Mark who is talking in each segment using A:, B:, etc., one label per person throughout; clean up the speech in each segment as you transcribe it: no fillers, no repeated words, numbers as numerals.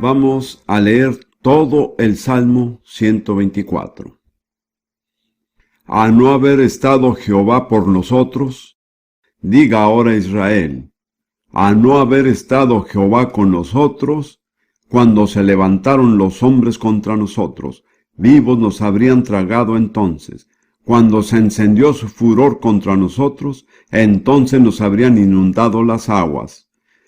A: Vamos a leer todo el Salmo 124. A no haber estado Jehová por nosotros, diga ahora Israel, a no haber estado Jehová con nosotros, cuando se levantaron los hombres contra nosotros, vivos nos habrían tragado entonces. Cuando se encendió su furor contra nosotros, entonces nos habrían inundado las aguas.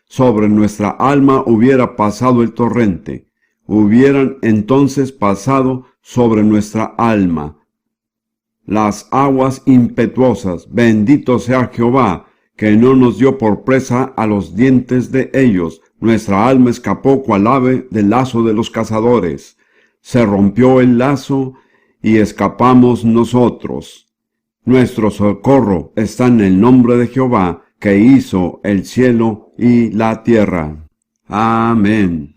A: Sobre nuestra alma hubiera pasado el torrente, hubieran entonces pasado sobre nuestra alma las aguas impetuosas. Bendito sea Jehová, que no nos dio por presa a los dientes de ellos. Nuestra alma escapó cual ave del lazo de los cazadores. Se rompió el lazo y escapamos nosotros. Nuestro socorro está en el nombre de Jehová, que hizo el cielo y la tierra. Amén.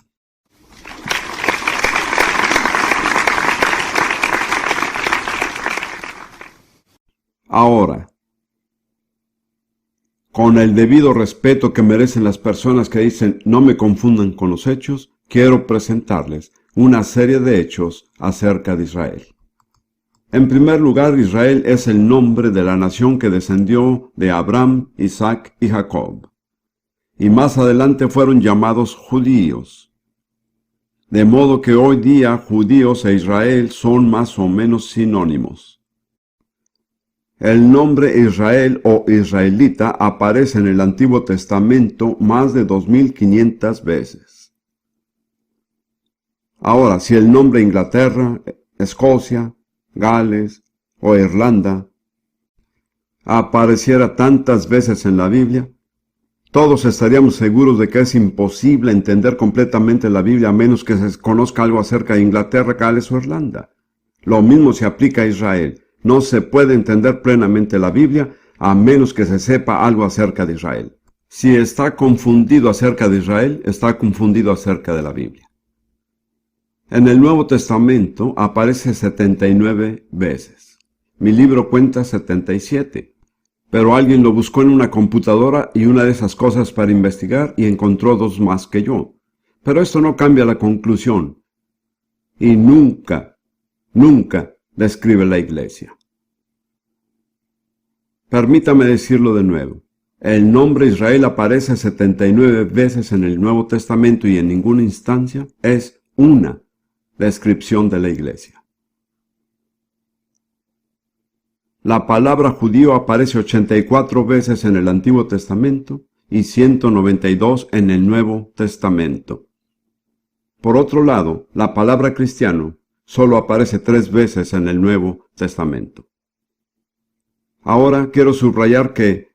A: Ahora, con el debido respeto que merecen las personas que dicen no me confundan con los hechos, quiero presentarles una serie de hechos acerca de Israel. En primer lugar, Israel es el nombre de la nación que descendió de Abraham, Isaac y Jacob. Y más adelante fueron llamados judíos. De modo que hoy día judíos e Israel son más o menos sinónimos. El nombre Israel o israelita aparece en el Antiguo Testamento más de 2500 veces. Ahora, si el nombre Inglaterra, Escocia, Gales o Irlanda apareciera tantas veces en la Biblia, todos estaríamos seguros de que es imposible entender completamente la Biblia a menos que se conozca algo acerca de Inglaterra, Gales o Irlanda. Lo mismo se aplica a Israel. No se puede entender plenamente la Biblia a menos que se sepa algo acerca de Israel. Si está confundido acerca de Israel, está confundido acerca de la Biblia. En el Nuevo Testamento aparece 79 veces. Mi libro cuenta 77. Pero alguien lo buscó en una computadora y una de esas cosas para investigar y encontró 2 más que yo. Pero esto no cambia la conclusión. Y nunca describe la iglesia. Permítame decirlo de nuevo. El nombre Israel aparece 79 veces en el Nuevo Testamento y en ninguna instancia es una descripción de la iglesia. La palabra judío aparece 84 veces en el Antiguo Testamento y 192 en el Nuevo Testamento. Por otro lado, la palabra cristiano solo aparece 3 veces en el Nuevo Testamento. Ahora quiero subrayar que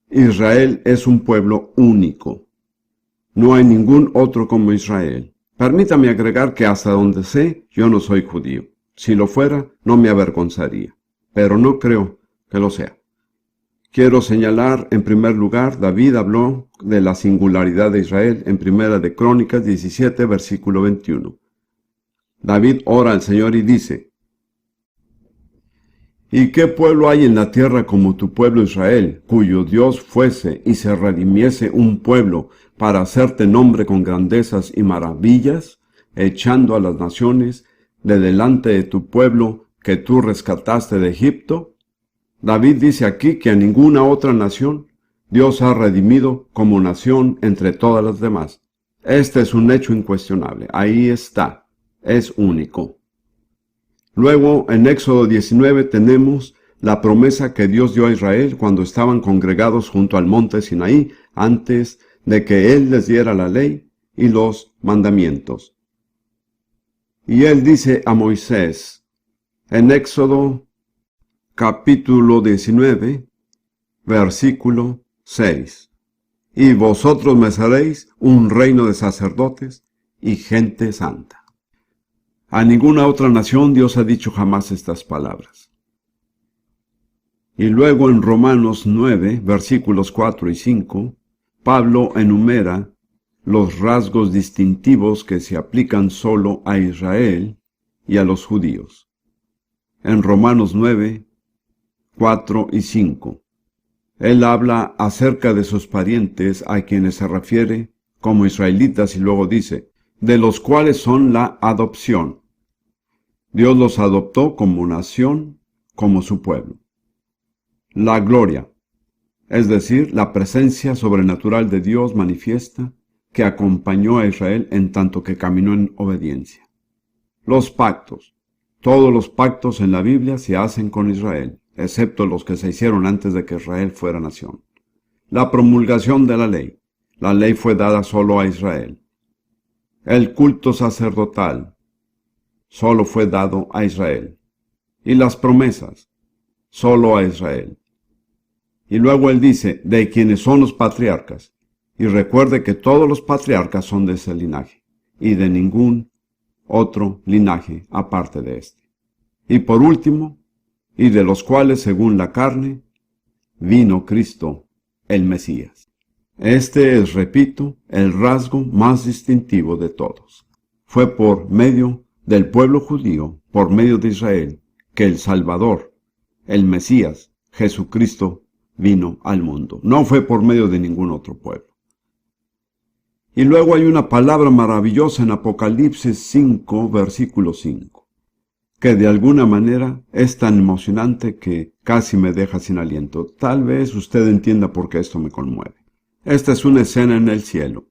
A: Israel es un pueblo único. No hay ningún otro como Israel. Permítame agregar que hasta donde sé, yo no soy judío. Si lo fuera, no me avergonzaría. Pero no creo que lo sea. Quiero señalar, en primer lugar, David habló de la singularidad de Israel en Primera de Crónicas 17, versículo 21. David ora al Señor y dice, ¿y qué pueblo hay en la tierra como tu pueblo Israel, cuyo Dios fuese y se redimiese un pueblo para hacerte nombre con grandezas y maravillas, echando a las naciones de delante de tu pueblo que tú rescataste de Egipto? David dice aquí que a ninguna otra nación Dios ha redimido como nación entre todas las demás. Este es un hecho incuestionable. Ahí está. Es único. Luego, en Éxodo 19 tenemos la promesa que Dios dio a Israel cuando estaban congregados junto al monte Sinaí, antes de que Él les diera la ley y los mandamientos. Y Él dice a Moisés, en Éxodo capítulo 19, versículo 6, y vosotros me seréis un reino de sacerdotes y gente santa. A ninguna otra nación Dios ha dicho jamás estas palabras. Y luego en Romanos 9, versículos 4 y 5, Pablo enumera los rasgos distintivos que se aplican solo a Israel y a los judíos. En Romanos 9, 4 y 5, él habla acerca de sus parientes a quienes se refiere como israelitas y luego dice, de los cuales son la adopción. Dios los adoptó como nación, como su pueblo. La gloria, es decir, la presencia sobrenatural de Dios manifiesta, que acompañó a Israel en tanto que caminó en obediencia. Los pactos. Todos los pactos en la Biblia se hacen con Israel, excepto los que se hicieron antes de que Israel fuera nación. La promulgación de la ley. La ley fue dada solo a Israel. El culto sacerdotal solo fue dado a Israel. Y las promesas, solo a Israel. Y luego él dice, de quienes son los patriarcas. Y recuerde que todos los patriarcas son de ese linaje, y de ningún otro linaje aparte de este. Y por último, y de los cuales según la carne, vino Cristo, el Mesías. Este es, repito, el rasgo más distintivo de todos. Fue por medio del pueblo judío, por medio de Israel, que el Salvador, el Mesías, Jesucristo, vino al mundo. No fue por medio de ningún otro pueblo. Y luego hay una palabra maravillosa en Apocalipsis 5, versículo 5, que de alguna manera es tan emocionante que casi me deja sin aliento. Tal vez usted entienda por qué esto me conmueve. Esta es una escena en el cielo,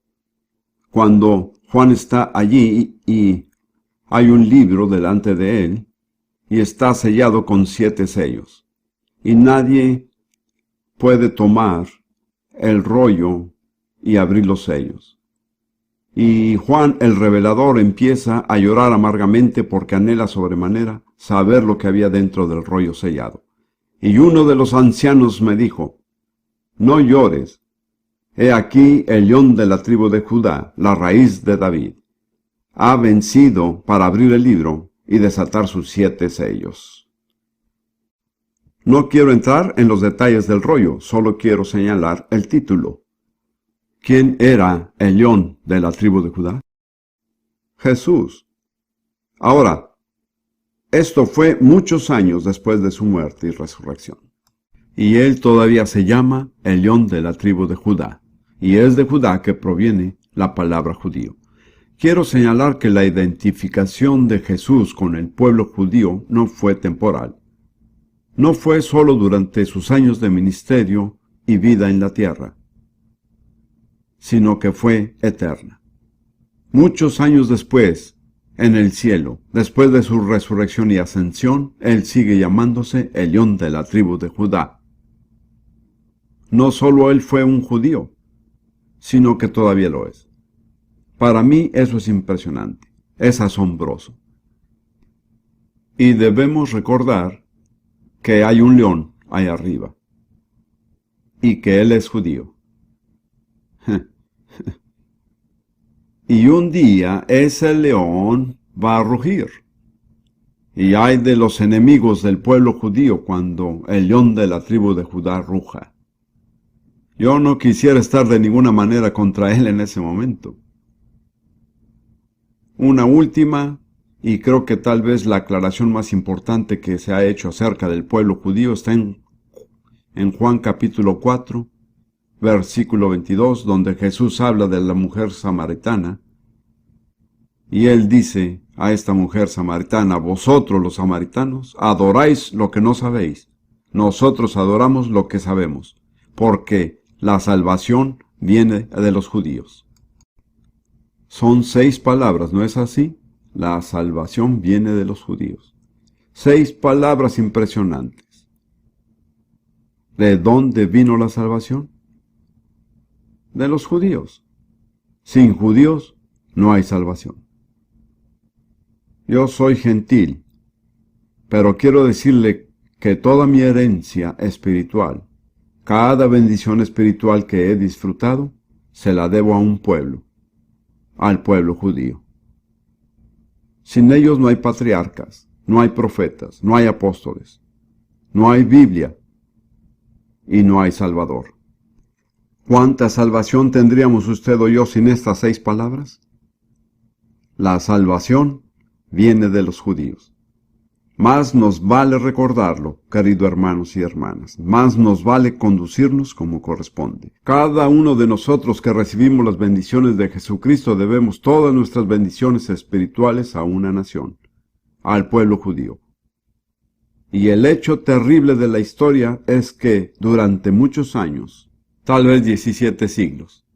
A: cuando Juan está allí y hay un libro delante de él y está sellado con 7 sellos. Y nadie puede tomar el rollo y abrir los sellos. Y Juan el revelador empieza a llorar amargamente porque anhela sobremanera saber lo que había dentro del rollo sellado. Y uno de los ancianos me dijo, no llores, he aquí el león de la tribu de Judá, la raíz de David, ha vencido para abrir el libro y desatar sus 7 sellos. No quiero entrar en los detalles del rollo, solo quiero señalar el título. ¿Quién era el león de la tribu de Judá? Jesús. Ahora, esto fue muchos años después de su muerte y resurrección. Y él todavía se llama el león de la tribu de Judá. Y es de Judá que proviene la palabra judío. Quiero señalar que la identificación de Jesús con el pueblo judío no fue temporal. No fue solo durante sus años de ministerio y vida en la tierra, sino que fue eterna. Muchos años después, en el cielo, después de su resurrección y ascensión, él sigue llamándose el león de la tribu de Judá. No solo él fue un judío, sino que todavía lo es. Para mí eso es impresionante, es asombroso. Y debemos recordar que hay un león ahí arriba, y que él es judío. Y un día ese león va a rugir. Y ay de los enemigos del pueblo judío cuando el león de la tribu de Judá ruja. Yo no quisiera estar de ninguna manera contra él en ese momento. Una última, y creo que tal vez la aclaración más importante que se ha hecho acerca del pueblo judío está en Juan capítulo 4, versículo 22, donde Jesús habla de la mujer samaritana, y él dice a esta mujer samaritana, vosotros los samaritanos adoráis lo que no sabéis, nosotros adoramos lo que sabemos, porque la salvación viene de los judíos. Son 6 palabras, ¿no es así? La salvación viene de los judíos. 6 palabras impresionantes. ¿De dónde vino la salvación? De los judíos. Sin judíos no hay salvación. Yo soy gentil, pero quiero decirle que toda mi herencia espiritual, cada bendición espiritual que he disfrutado, se la debo a un pueblo, al pueblo judío. Sin ellos no hay patriarcas, no hay profetas, no hay apóstoles, no hay Biblia y no hay Salvador. ¿Cuánta salvación tendríamos usted o yo sin estas 6 palabras? La salvación viene de los judíos. Más nos vale recordarlo, queridos hermanos y hermanas. Más nos vale conducirnos como corresponde. Cada uno de nosotros que recibimos las bendiciones de Jesucristo debemos todas nuestras bendiciones espirituales a una nación, al pueblo judío. Y el hecho terrible de la historia es que durante muchos años, tal vez 17 siglos,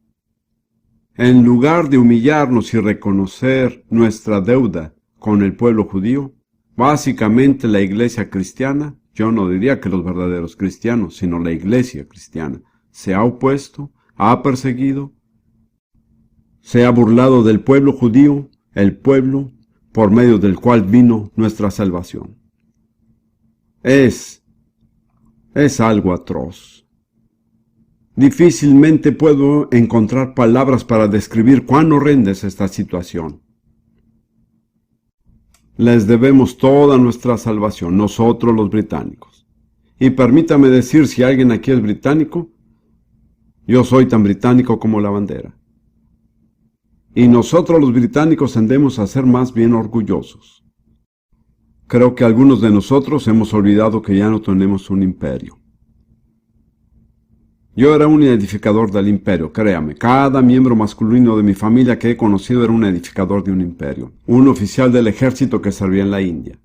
A: en lugar de humillarnos y reconocer nuestra deuda con el pueblo judío, básicamente la iglesia cristiana, yo no diría que los verdaderos cristianos, sino la iglesia cristiana, se ha opuesto, ha perseguido, se ha burlado del pueblo judío, el pueblo por medio del cual vino nuestra salvación. Es algo atroz. Difícilmente puedo encontrar palabras para describir cuán horrenda es esta situación. Les debemos toda nuestra salvación, nosotros los británicos. Y permítame decir, si alguien aquí es británico, yo soy tan británico como la bandera. Y nosotros los británicos tendemos a ser más bien orgullosos. Creo que algunos de nosotros hemos olvidado que ya no tenemos un imperio. Yo era un edificador del imperio, créame. Cada miembro masculino de mi familia que he conocido era un edificador de un imperio. Un oficial del ejército que servía en la India.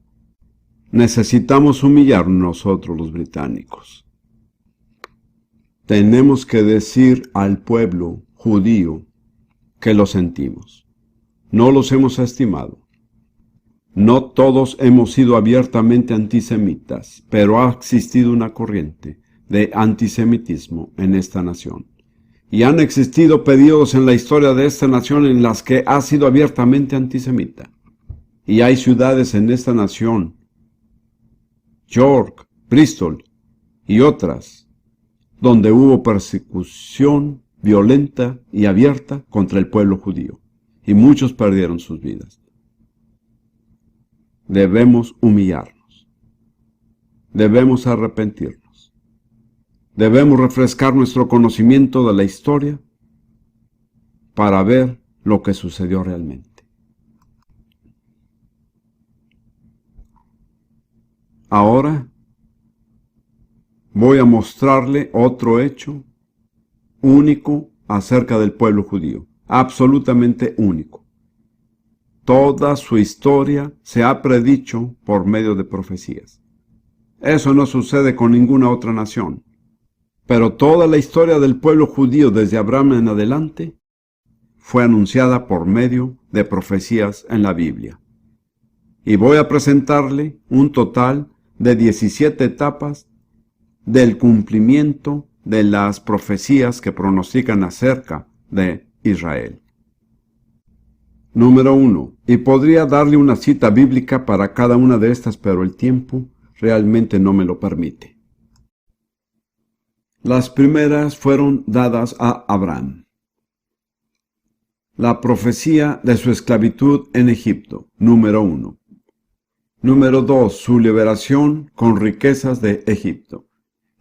A: Necesitamos humillarnos nosotros los británicos. Tenemos que decir al pueblo judío que lo sentimos. No los hemos estimado. No todos hemos sido abiertamente antisemitas, pero ha existido una corriente de antisemitismo en esta nación. Y han existido periodos en la historia de esta nación en las que ha sido abiertamente antisemita. Y hay ciudades en esta nación, York, Bristol y otras, donde hubo persecución violenta y abierta contra el pueblo judío. Y muchos perdieron sus vidas. Debemos humillarnos. Debemos arrepentirnos. Debemos refrescar nuestro conocimiento de la historia para ver lo que sucedió realmente. Ahora voy a mostrarle otro hecho único acerca del pueblo judío, absolutamente único. Toda su historia se ha predicho por medio de profecías. Eso no sucede con ninguna otra nación. Pero toda la historia del pueblo judío desde Abraham en adelante fue anunciada por medio de profecías en la Biblia. Y voy a presentarle un total de 17 etapas del cumplimiento de las profecías que pronostican acerca de Israel. Número 1. Y podría darle una cita bíblica para cada una de estas, pero el tiempo realmente no me lo permite. Las primeras fueron dadas a Abraham. La profecía de su esclavitud en Egipto, número 1. Número 2. Su liberación con riquezas de Egipto.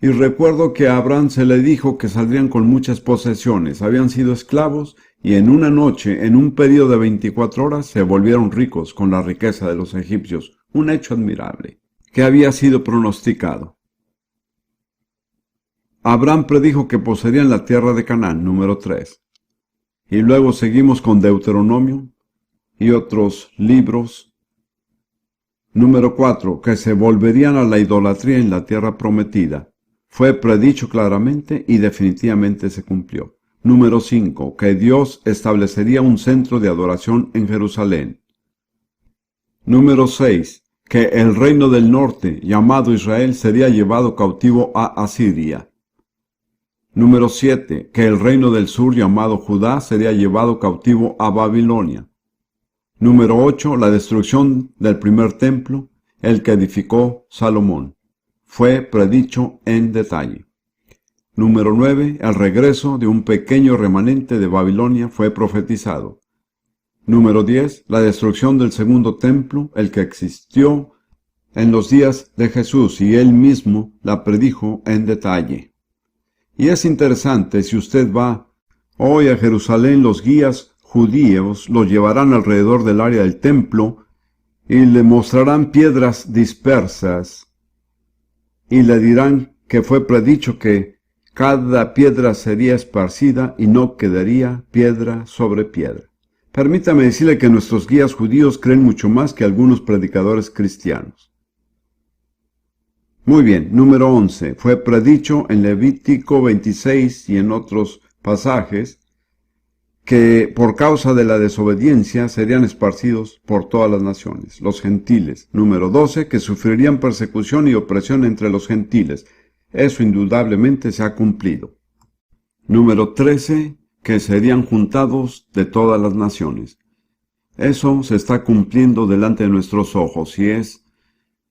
A: Y recuerdo que a Abraham se le dijo que saldrían con muchas posesiones, habían sido esclavos y en una noche, en un periodo de 24 horas, se volvieron ricos con la riqueza de los egipcios, un hecho admirable, que había sido pronosticado. Abraham predijo que poseerían la tierra de Canaán, número 3. Y luego seguimos con Deuteronomio y otros libros. Número 4. Que se volverían a la idolatría en la tierra prometida. Fue predicho claramente y definitivamente se cumplió. Número 5. Que Dios establecería un centro de adoración en Jerusalén. Número 6. Que el reino del norte, llamado Israel, sería llevado cautivo a Asiria. Número 7. Que el reino del sur, llamado Judá, sería llevado cautivo a Babilonia. Número 8. La destrucción del primer templo, el que edificó Salomón. Fue predicho en detalle. Número 9. El regreso de un pequeño remanente de Babilonia fue profetizado. Número 10. La destrucción del segundo templo, el que existió en los días de Jesús, y él mismo la predijo en detalle. Y es interesante, si usted va hoy a Jerusalén, los guías judíos los llevarán alrededor del área del templo y le mostrarán piedras dispersas, y le dirán que fue predicho que cada piedra sería esparcida y no quedaría piedra sobre piedra. Permítame decirle que nuestros guías judíos creen mucho más que algunos predicadores cristianos. Muy bien, número 11. Fue predicho en Levítico 26 y en otros pasajes que por causa de la desobediencia serían esparcidos por todas las naciones, los gentiles. Número 12, que sufrirían persecución y opresión entre los gentiles. Eso indudablemente se ha cumplido. Número 13, que serían juntados de todas las naciones. Eso se está cumpliendo delante de nuestros ojos y es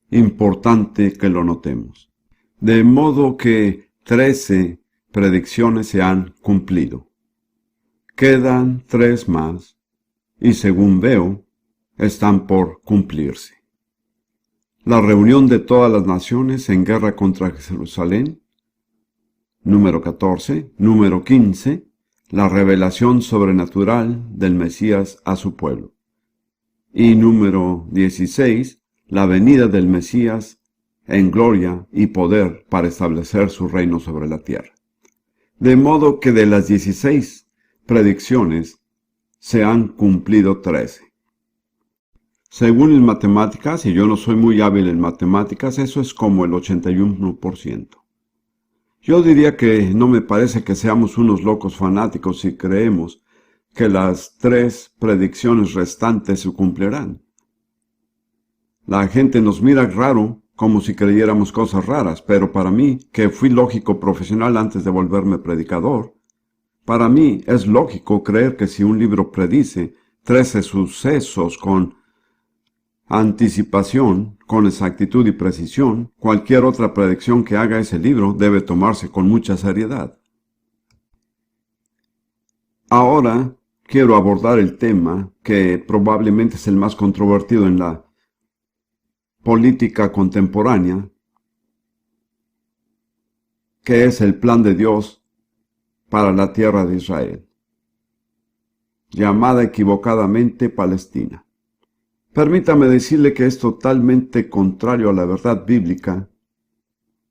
A: importante que lo notemos. De modo que 13 predicciones se han cumplido. Quedan 3 más, y según veo, están por cumplirse. La reunión de todas las naciones en guerra contra Jerusalén. Número 14. Número 15. La revelación sobrenatural del Mesías a su pueblo. Y número 16. La venida del Mesías en gloria y poder para establecer su reino sobre la tierra. De modo que de las 16 predicciones se han cumplido 13. Según en matemáticas, y yo no soy muy hábil en matemáticas, eso es como el 81%. Yo diría que no me parece que seamos unos locos fanáticos si creemos que las 3 predicciones restantes se cumplirán. La gente nos mira raro, como si creyéramos cosas raras, pero para mí, que fui lógico profesional antes de volverme predicador, para mí es lógico creer que si un libro predice 13 sucesos con anticipación, con exactitud y precisión, cualquier otra predicción que haga ese libro debe tomarse con mucha seriedad. Ahora quiero abordar el tema que probablemente es el más controvertido en la política contemporánea, que es el plan de Dios para la tierra de Israel, llamada equivocadamente Palestina. Permítame decirle que es totalmente contrario a la verdad bíblica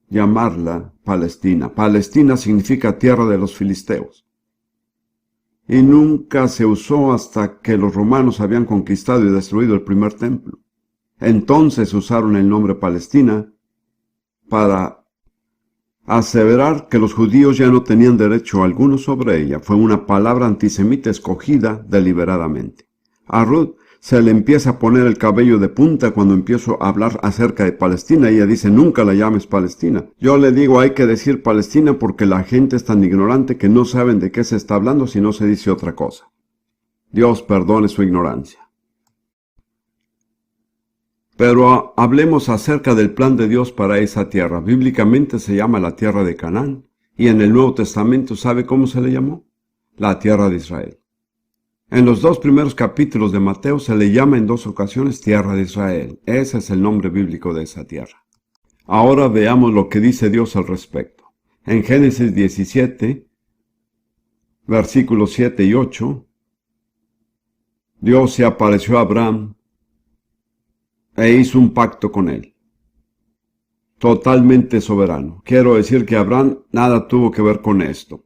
A: llamarla Palestina. Palestina significa tierra de los filisteos. Y nunca se usó hasta que los romanos habían conquistado y destruido el primer templo. Entonces usaron el nombre Palestina para aseverar que los judíos ya no tenían derecho alguno sobre ella. Fue una palabra antisemita escogida deliberadamente. A Ruth se le empieza a poner el cabello de punta cuando empiezo a hablar acerca de Palestina. Ella dice, nunca la llames Palestina. Yo le digo, hay que decir Palestina porque la gente es tan ignorante que no saben de qué se está hablando si no se dice otra cosa. Dios perdone su ignorancia. Pero hablemos acerca del plan de Dios para esa tierra. Bíblicamente se llama la tierra de Canaán, y en el Nuevo Testamento, ¿sabe cómo se le llamó? La tierra de Israel. En los 2 primeros capítulos de Mateo se le llama en 2 ocasiones tierra de Israel. Ese es el nombre bíblico de esa tierra. Ahora veamos lo que dice Dios al respecto. En Génesis 17, versículos 7 y 8, Dios se apareció a Abraham e hizo un pacto con él. Totalmente soberano. Quiero decir que Abraham nada tuvo que ver con esto.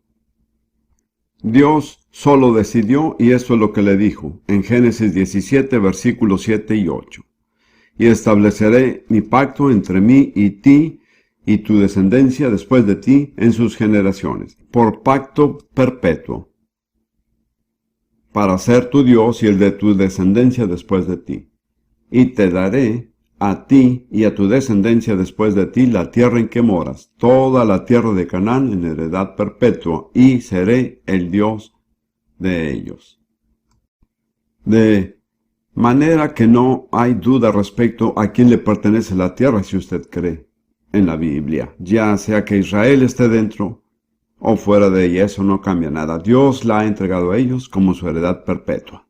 A: Dios solo decidió, y eso es lo que le dijo en Génesis 17, versículos 7 y 8. Y estableceré mi pacto entre mí y ti y tu descendencia después de ti en sus generaciones, por pacto perpetuo, para ser tu Dios y el de tu descendencia después de ti. Y te daré a ti y a tu descendencia después de ti la tierra en que moras, toda la tierra de Canaán en heredad perpetua, y seré el Dios de ellos. De manera que no hay duda respecto a quién le pertenece la tierra si usted cree en la Biblia, ya sea que Israel esté dentro o fuera de ella, eso no cambia nada. Dios la ha entregado a ellos como su heredad perpetua.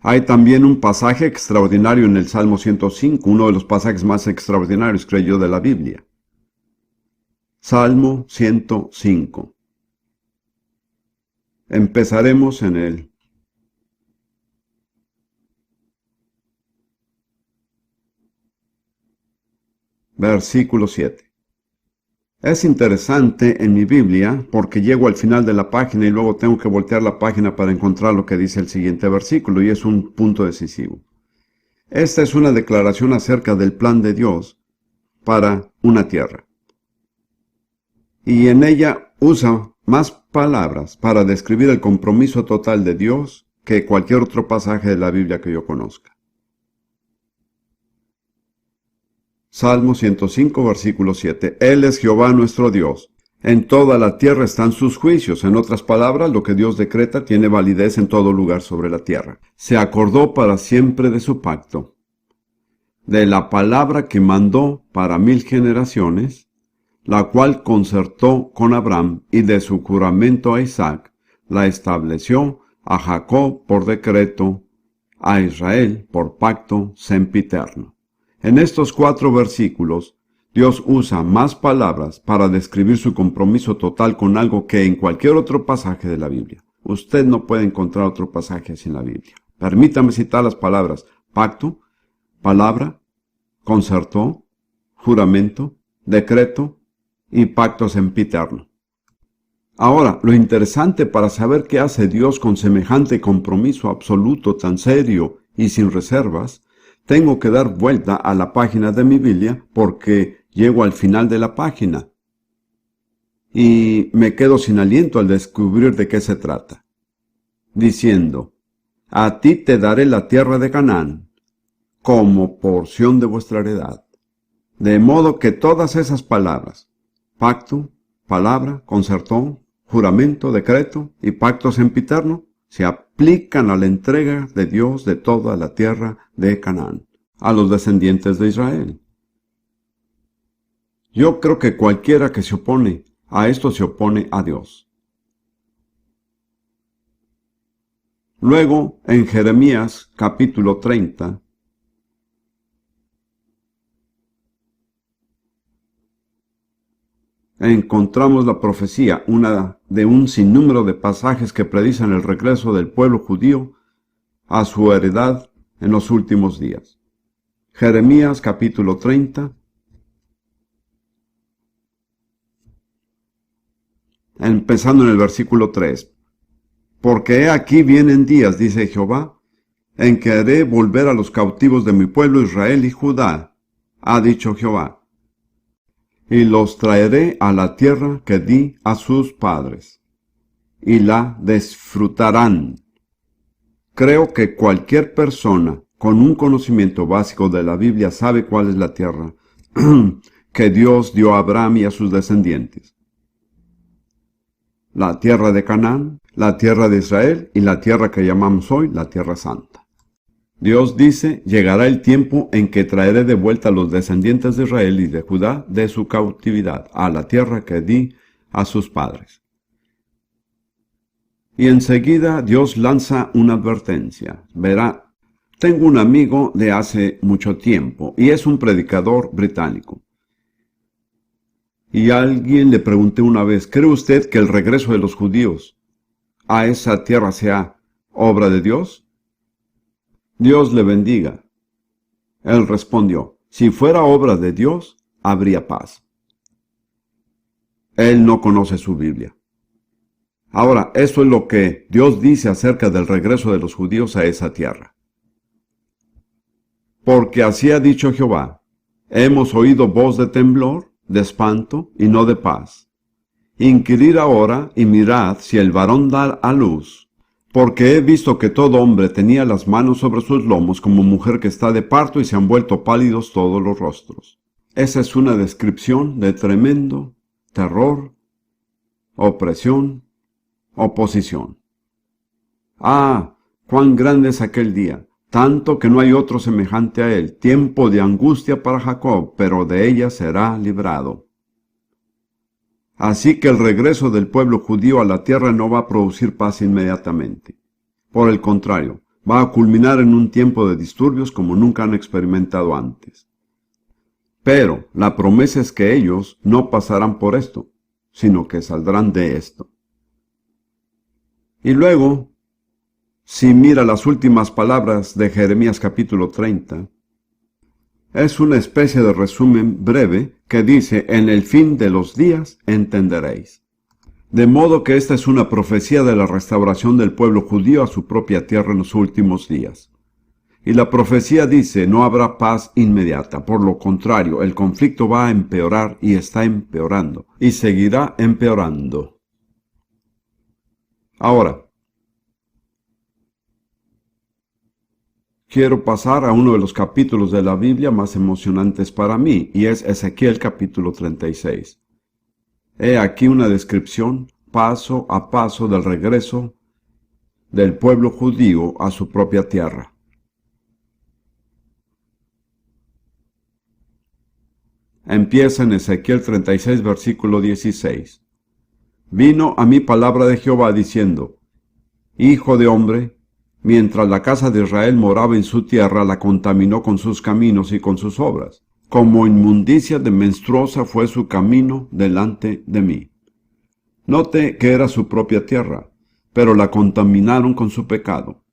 A: Hay también un pasaje extraordinario en el Salmo 105, uno de los pasajes más extraordinarios, creo yo, de la Biblia. Salmo 105. Empezaremos en el versículo 7. Es interesante en mi Biblia porque llego al final de la página y luego tengo que voltear la página para encontrar lo que dice el siguiente versículo, y es un punto decisivo. Esta es una declaración acerca del plan de Dios para una tierra. Y en ella usa más palabras para describir el compromiso total de Dios que cualquier otro pasaje de la Biblia que yo conozca. Salmo 105, versículo 7. Él es Jehová nuestro Dios. En toda la tierra están sus juicios. En otras palabras, lo que Dios decreta tiene validez en todo lugar sobre la tierra. Se acordó para siempre de su pacto, de la palabra que mandó para 1000 generaciones, la cual concertó con Abraham, y de su juramento a Isaac, la estableció a Jacob por decreto, a Israel por pacto sempiterno. En estos 4 versículos, Dios usa más palabras para describir su compromiso total con algo que en cualquier otro pasaje de la Biblia. Usted no puede encontrar otro pasaje así en la Biblia. Permítame citar las palabras pacto, palabra, concertó, juramento, decreto y pacto sempiterno. Ahora, lo interesante para saber qué hace Dios con semejante compromiso absoluto, tan serio y sin reservas, tengo que dar vuelta a la página de mi Biblia porque llego al final de la página y me quedo sin aliento al descubrir de qué se trata. Diciendo, a ti te daré la tierra de Canaán como porción de vuestra heredad. De modo que todas esas palabras, pacto, palabra, concertó, juramento, decreto y pacto sempiterno, se aplican a la entrega de Dios de toda la tierra de Canaán, a los descendientes de Israel. Yo creo que cualquiera que se opone a esto se opone a Dios. Luego, en Jeremías capítulo 30, encontramos la profecía, una de un sinnúmero de pasajes que predicen el regreso del pueblo judío a su heredad en los últimos días. Jeremías capítulo 30, empezando en el versículo 3. Porque he aquí vienen días, dice Jehová, en que haré volver a los cautivos de mi pueblo Israel y Judá, ha dicho Jehová, y los traeré a la tierra que di a sus padres, y la disfrutarán. Creo que cualquier persona con un conocimiento básico de la Biblia sabe cuál es la tierra que Dios dio a Abraham y a sus descendientes. La tierra de Canaán, la tierra de Israel y la tierra que llamamos hoy la Tierra Santa. Dios dice, llegará el tiempo en que traeré de vuelta a los descendientes de Israel y de Judá de su cautividad, a la tierra que di a sus padres. Y enseguida Dios lanza una advertencia. Verá, tengo un amigo de hace mucho tiempo, y es un predicador británico. Y a alguien le pregunté una vez, ¿cree usted que el regreso de los judíos a esa tierra sea obra de Dios? Dios le bendiga. Él respondió, si fuera obra de Dios, habría paz. Él no conoce su Biblia. Ahora, eso es lo que Dios dice acerca del regreso de los judíos a esa tierra. Porque así ha dicho Jehová, hemos oído voz de temblor, de espanto y no de paz. Inquirid ahora y mirad si el varón da a luz, porque he visto que todo hombre tenía las manos sobre sus lomos como mujer que está de parto y se han vuelto pálidos todos los rostros. Esa es una descripción de tremendo terror, opresión, oposición. Ah, cuán grande es aquel día, tanto que no hay otro semejante a él, tiempo de angustia para Jacob, pero de ella será librado. Así que el regreso del pueblo judío a la tierra no va a producir paz inmediatamente. Por el contrario, va a culminar en un tiempo de disturbios como nunca han experimentado antes. Pero la promesa es que ellos no pasarán por esto, sino que saldrán de esto. Y luego, si mira las últimas palabras de Jeremías capítulo 30, Es una especie de resumen breve que dice, en el fin de los días entenderéis. De modo que esta es una profecía de la restauración del pueblo judío a su propia tierra en los últimos días. Y la profecía dice, no habrá paz inmediata. Por lo contrario, el conflicto va a empeorar y está empeorando, y seguirá empeorando. Ahora, quiero pasar a uno de los capítulos de la Biblia más emocionantes para mí, y es Ezequiel capítulo 36. He aquí una descripción paso a paso del regreso del pueblo judío a su propia tierra. Empieza en Ezequiel 36, versículo 16. Vino a mí palabra de Jehová diciendo, Hijo de hombre, mientras la casa de Israel moraba en su tierra, la contaminó con sus caminos y con sus obras. Como inmundicia de menstruosa fue su camino delante de mí. Note que era su propia tierra, pero la contaminaron con su pecado.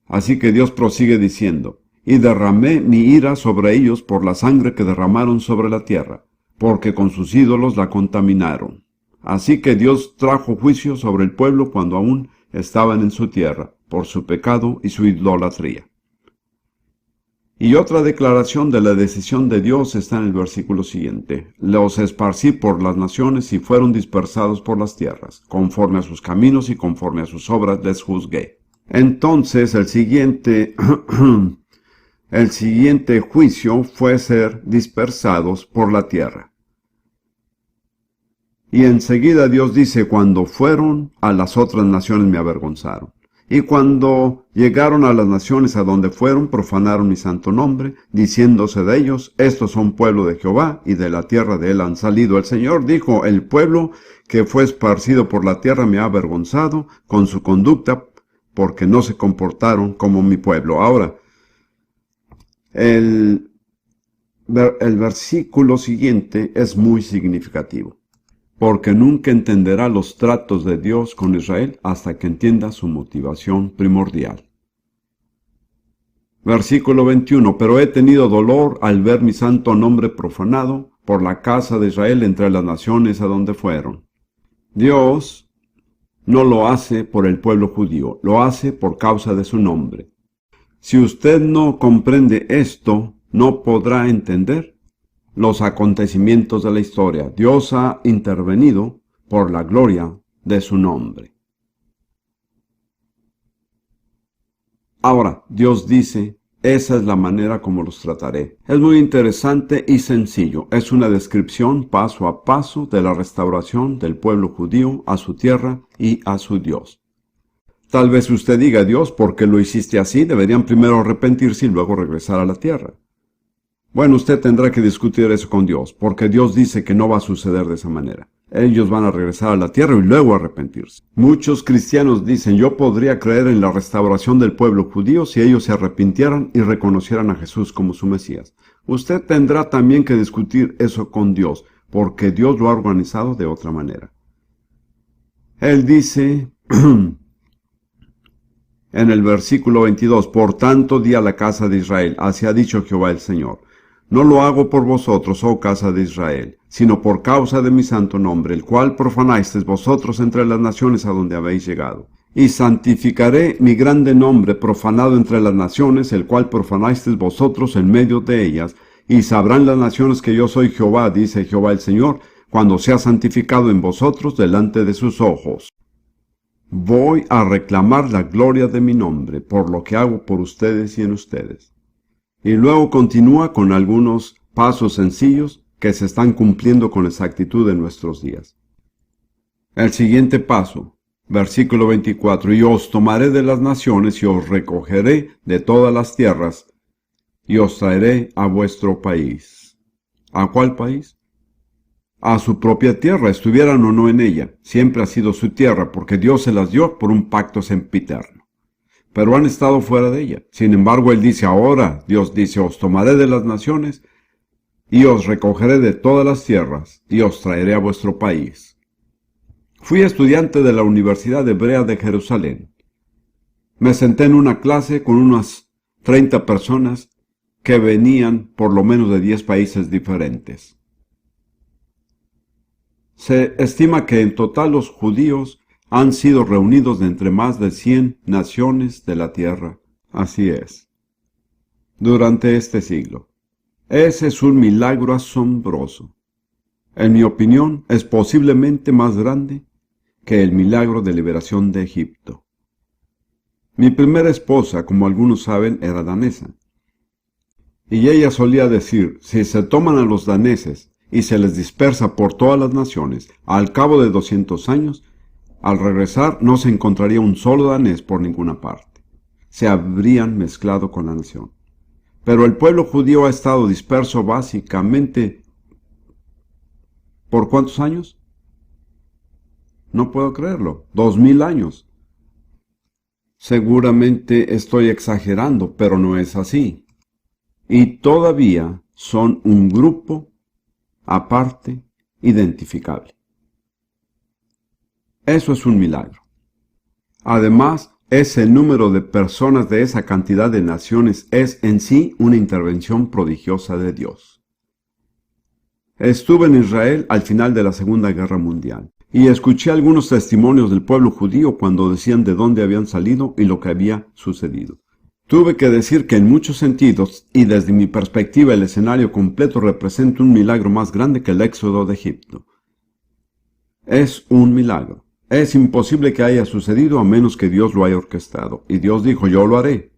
A: Así que Dios prosigue diciendo, y derramé mi ira sobre ellos por la sangre que derramaron sobre la tierra, porque con sus ídolos la contaminaron. Así que Dios trajo juicio sobre el pueblo cuando aún estaban en su tierra, por su pecado y su idolatría. Y otra declaración de la decisión de Dios está en el versículo siguiente. Los esparcí por las naciones y fueron dispersados por las tierras. Conforme a sus caminos y conforme a sus obras les juzgué. Entonces el siguiente juicio fue ser dispersados por la tierra. Y enseguida Dios dice, cuando fueron a las otras naciones me avergonzaron. Y cuando llegaron a las naciones a donde fueron, profanaron mi santo nombre, diciéndose de ellos, estos son pueblo de Jehová, y de la tierra de él han salido. El Señor dijo, el pueblo que fue esparcido por la tierra me ha avergonzado con su conducta, porque no se comportaron como mi pueblo. Ahora, el versículo siguiente es muy significativo, porque nunca entenderá los tratos de Dios con Israel hasta que entienda su motivación primordial. Versículo 21, pero he tenido dolor al ver mi santo nombre profanado por la casa de Israel entre las naciones a donde fueron. Dios no lo hace por el pueblo judío, lo hace por causa de su nombre. Si usted no comprende esto, no podrá entender los acontecimientos de la historia. Dios ha intervenido por la gloria de su nombre. Ahora, Dios dice, esa es la manera como los trataré. Es muy interesante y sencillo. Es una descripción paso a paso de la restauración del pueblo judío a su tierra y a su Dios. Tal vez usted diga, Dios, ¿por qué lo hiciste así? Deberían primero arrepentirse y luego regresar a la tierra. Bueno, usted tendrá que discutir eso con Dios, porque Dios dice que no va a suceder de esa manera. Ellos van a regresar a la tierra y luego arrepentirse. Muchos cristianos dicen, yo podría creer en la restauración del pueblo judío si ellos se arrepintieran y reconocieran a Jesús como su Mesías. Usted tendrá también que discutir eso con Dios, porque Dios lo ha organizado de otra manera. Él dice en el versículo 22, por tanto di a la casa de Israel, así ha dicho Jehová el Señor. No lo hago por vosotros, oh casa de Israel, sino por causa de mi santo nombre, el cual profanasteis vosotros entre las naciones a donde habéis llegado. Y santificaré mi grande nombre profanado entre las naciones, el cual profanasteis vosotros en medio de ellas, y sabrán las naciones que yo soy Jehová, dice Jehová el Señor, cuando sea santificado en vosotros delante de sus ojos. Voy a reclamar la gloria de mi nombre, por lo que hago por ustedes y en ustedes. Y luego continúa con algunos pasos sencillos que se están cumpliendo con exactitud en nuestros días. El siguiente paso, versículo 24, y os tomaré de las naciones y os recogeré de todas las tierras y os traeré a vuestro país. ¿A cuál país? A su propia tierra, estuvieran o no en ella. Siempre ha sido su tierra, porque Dios se las dio por un pacto sempiterno. Pero han estado fuera de ella. Sin embargo, Él dice ahora, Dios dice, os tomaré de las naciones y os recogeré de todas las tierras y os traeré a vuestro país. Fui estudiante de la Universidad Hebrea de Jerusalén. Me senté en una clase con unas 30 personas que venían por lo menos de 10 países diferentes. Se estima que en total los judíos han sido reunidos de entre más de 100 naciones de la tierra. Así es. Durante este siglo. Ese es un milagro asombroso. En mi opinión, es posiblemente más grande que el milagro de liberación de Egipto. Mi primera esposa, como algunos saben, era danesa. Y ella solía decir, si se toman a los daneses y se les dispersa por todas las naciones, al cabo de 200 años, al regresar no se encontraría un solo danés por ninguna parte. Se habrían mezclado con la nación. Pero el pueblo judío ha estado disperso básicamente ¿por cuántos años? No puedo creerlo. 2000 años. Seguramente estoy exagerando, pero no es así. Y todavía son un grupo aparte, identificable. Eso es un milagro. Además, ese número de personas de esa cantidad de naciones es en sí una intervención prodigiosa de Dios. Estuve en Israel al final de la Segunda Guerra Mundial y escuché algunos testimonios del pueblo judío cuando decían de dónde habían salido y lo que había sucedido. Tuve que decir que en muchos sentidos, y desde mi perspectiva, el escenario completo representa un milagro más grande que el éxodo de Egipto. Es un milagro. Es imposible que haya sucedido a menos que Dios lo haya orquestado. Y Dios dijo, yo lo haré.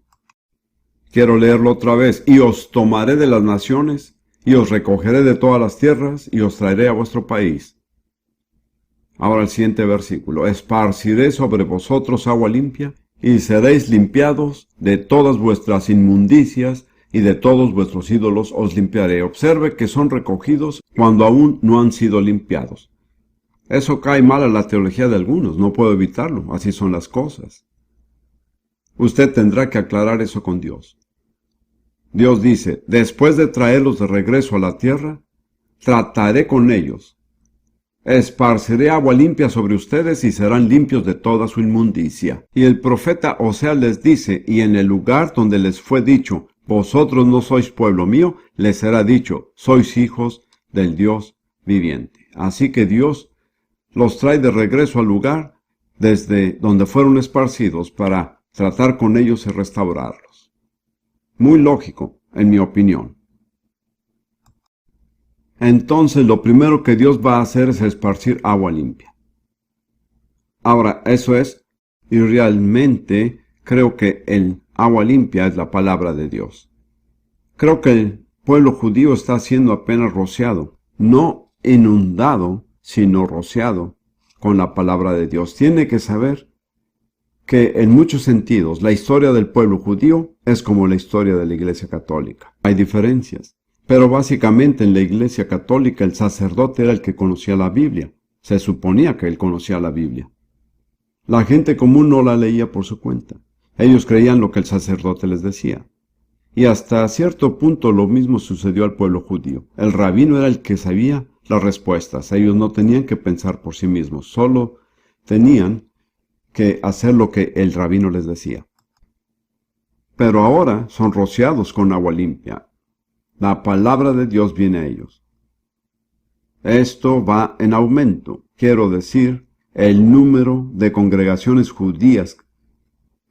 A: Quiero leerlo otra vez. Y os tomaré de las naciones, y os recogeré de todas las tierras, y os traeré a vuestro país. Ahora el siguiente versículo. Esparciré sobre vosotros agua limpia, y seréis limpiados de todas vuestras inmundicias, y de todos vuestros ídolos os limpiaré. Observe que son recogidos cuando aún no han sido limpiados. Eso cae mal a la teología de algunos, no puedo evitarlo, así son las cosas. Usted tendrá que aclarar eso con Dios. Dios dice, después de traerlos de regreso a la tierra, trataré con ellos. Esparciré agua limpia sobre ustedes y serán limpios de toda su inmundicia. Y el profeta Oseas les dice, y en el lugar donde les fue dicho, vosotros no sois pueblo mío, les será dicho, sois hijos del Dios viviente. Así que Dios los trae de regreso al lugar desde donde fueron esparcidos para tratar con ellos y restaurarlos. Muy lógico, en mi opinión. Entonces lo primero que Dios va a hacer es esparcir agua limpia. Ahora, eso es, y realmente creo que el agua limpia es la palabra de Dios. Creo que el pueblo judío está siendo apenas rociado, no inundado, sino rociado con la palabra de Dios. Tiene que saber que en muchos sentidos la historia del pueblo judío es como la historia de la Iglesia Católica. Hay diferencias, pero básicamente en la Iglesia Católica el sacerdote era el que conocía la Biblia. Se suponía que él conocía la Biblia. La gente común no la leía por su cuenta. Ellos creían lo que el sacerdote les decía. Y hasta cierto punto lo mismo sucedió al pueblo judío. El rabino era el que sabía las respuestas. Ellos no tenían que pensar por sí mismos, solo tenían que hacer lo que el rabino les decía. Pero ahora son rociados con agua limpia. La palabra de Dios viene a ellos. Esto va en aumento. Quiero decir, el número de congregaciones judías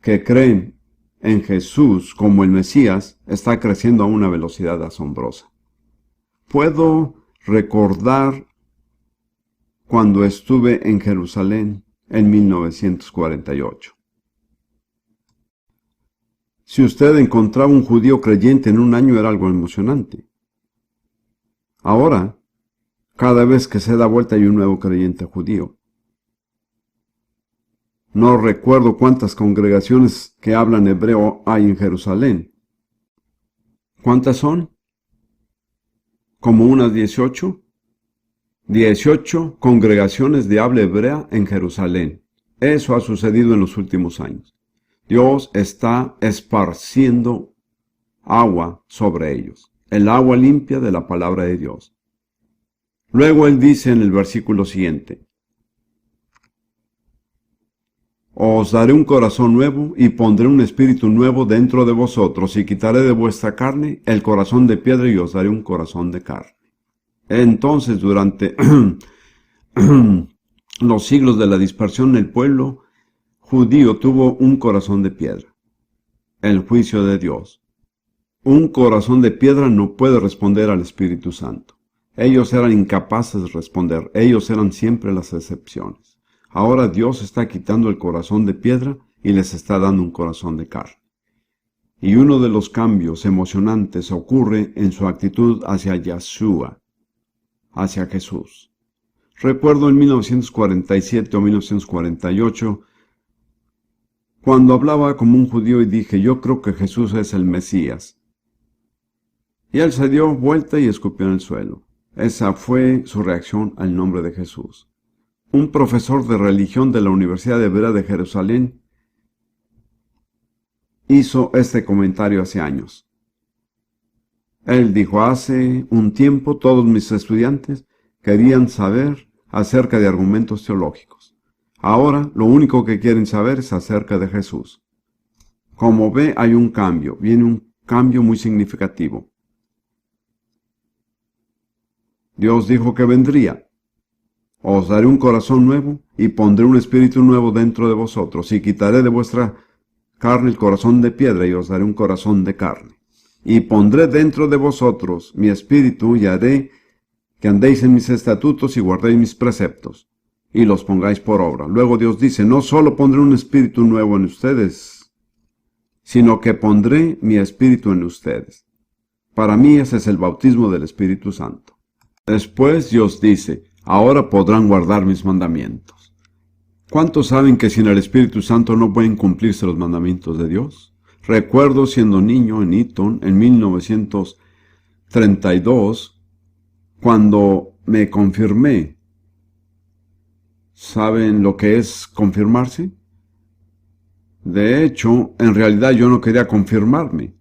A: que creen en Jesús como el Mesías está creciendo a una velocidad asombrosa. Puedo recordar cuando estuve en Jerusalén en 1948. Si usted encontraba un judío creyente en un año era algo emocionante. Ahora, cada vez que se da vuelta hay un nuevo creyente judío. No recuerdo cuántas congregaciones que hablan hebreo hay en Jerusalén. ¿Cuántas son? ¿Como unas 18? 18 congregaciones de habla hebrea en Jerusalén. Eso ha sucedido en los últimos años. Dios está esparciendo agua sobre ellos, el agua limpia de la palabra de Dios. Luego él dice en el versículo siguiente, Os daré un corazón nuevo y pondré un espíritu nuevo dentro de vosotros y quitaré de vuestra carne el corazón de piedra y os daré un corazón de carne. Entonces, durante los siglos de la dispersión, el pueblo judío tuvo un corazón de piedra. El juicio de Dios. Un corazón de piedra no puede responder al Espíritu Santo. Ellos eran incapaces de responder. Ellos eran siempre las excepciones. Ahora Dios está quitando el corazón de piedra y les está dando un corazón de carne. Y uno de los cambios emocionantes ocurre en su actitud hacia Yeshua, hacia Jesús. Recuerdo en 1947 o 1948, cuando hablaba como un judío y dije, yo creo que Jesús es el Mesías. Y él se dio vuelta y escupió en el suelo. Esa fue su reacción al nombre de Jesús. Un profesor de religión de la Universidad Hebrea de Jerusalén hizo este comentario hace años. Él dijo, hace un tiempo todos mis estudiantes querían saber acerca de argumentos teológicos. Ahora lo único que quieren saber es acerca de Jesús. Como ve, hay un cambio, viene un cambio muy significativo. Dios dijo que vendría. Os daré un corazón nuevo y pondré un espíritu nuevo dentro de vosotros y quitaré de vuestra carne el corazón de piedra y os daré un corazón de carne. Y pondré dentro de vosotros mi espíritu y haré que andéis en mis estatutos y guardéis mis preceptos y los pongáis por obra. Luego Dios dice, no solo pondré un espíritu nuevo en ustedes, sino que pondré mi espíritu en ustedes. Para mí ese es el bautismo del Espíritu Santo. Después Dios dice, ahora podrán guardar mis mandamientos. ¿Cuántos saben que sin el Espíritu Santo no pueden cumplirse los mandamientos de Dios? Recuerdo siendo niño en Eton en 1932, cuando me confirmé. ¿Saben lo que es confirmarse? De hecho, en realidad yo no quería confirmarme.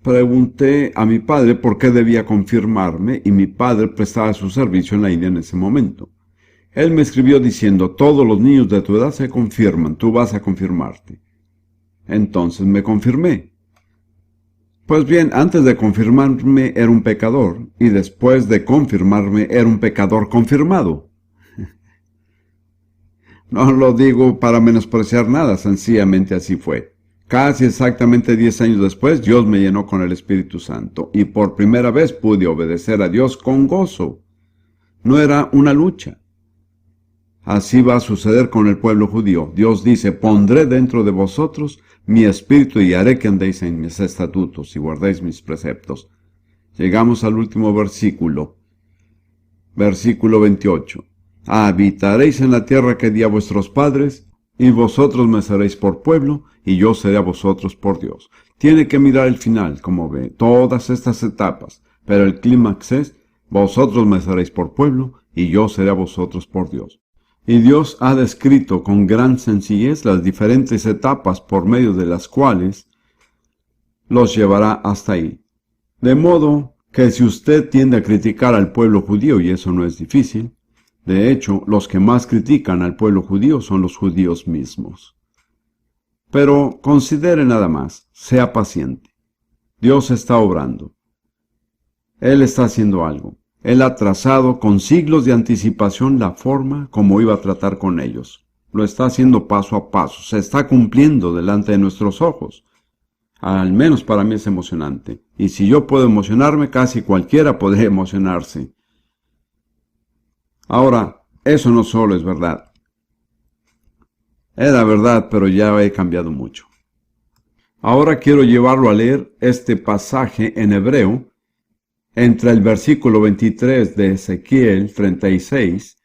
A: Pregunté a mi padre por qué debía confirmarme y mi padre prestaba su servicio en la India en ese momento. Él me escribió diciendo, todos los niños de tu edad se confirman, tú vas a confirmarte. Entonces me confirmé. Pues bien, antes de confirmarme era un pecador y después de confirmarme era un pecador confirmado. No lo digo para menospreciar nada, sencillamente así fue. Casi exactamente 10 años después, Dios me llenó con el Espíritu Santo y por primera vez pude obedecer a Dios con gozo. No era una lucha. Así va a suceder con el pueblo judío. Dios dice, pondré dentro de vosotros mi espíritu y haré que andéis en mis estatutos y guardéis mis preceptos. Llegamos al último versículo. Versículo 28. Habitaréis en la tierra que di a vuestros padres, y vosotros me seréis por pueblo, y yo seré a vosotros por Dios. Tiene que mirar el final, como ve, todas estas etapas, pero el clímax es, vosotros me seréis por pueblo, y yo seré a vosotros por Dios. Y Dios ha descrito con gran sencillez las diferentes etapas por medio de las cuales los llevará hasta ahí. De modo que si usted tiende a criticar al pueblo judío, y eso no es difícil, de hecho, los que más critican al pueblo judío son los judíos mismos. Pero considere nada más, sea paciente. Dios está obrando. Él está haciendo algo. Él ha trazado con siglos de anticipación la forma como iba a tratar con ellos. Lo está haciendo paso a paso. Se está cumpliendo delante de nuestros ojos. Al menos para mí es emocionante. Y si yo puedo emocionarme, casi cualquiera podría emocionarse. Ahora, eso no solo es verdad. Era verdad, pero ya he cambiado mucho. Ahora quiero llevarlo a leer este pasaje en hebreo, entre el versículo 23 de Ezequiel 36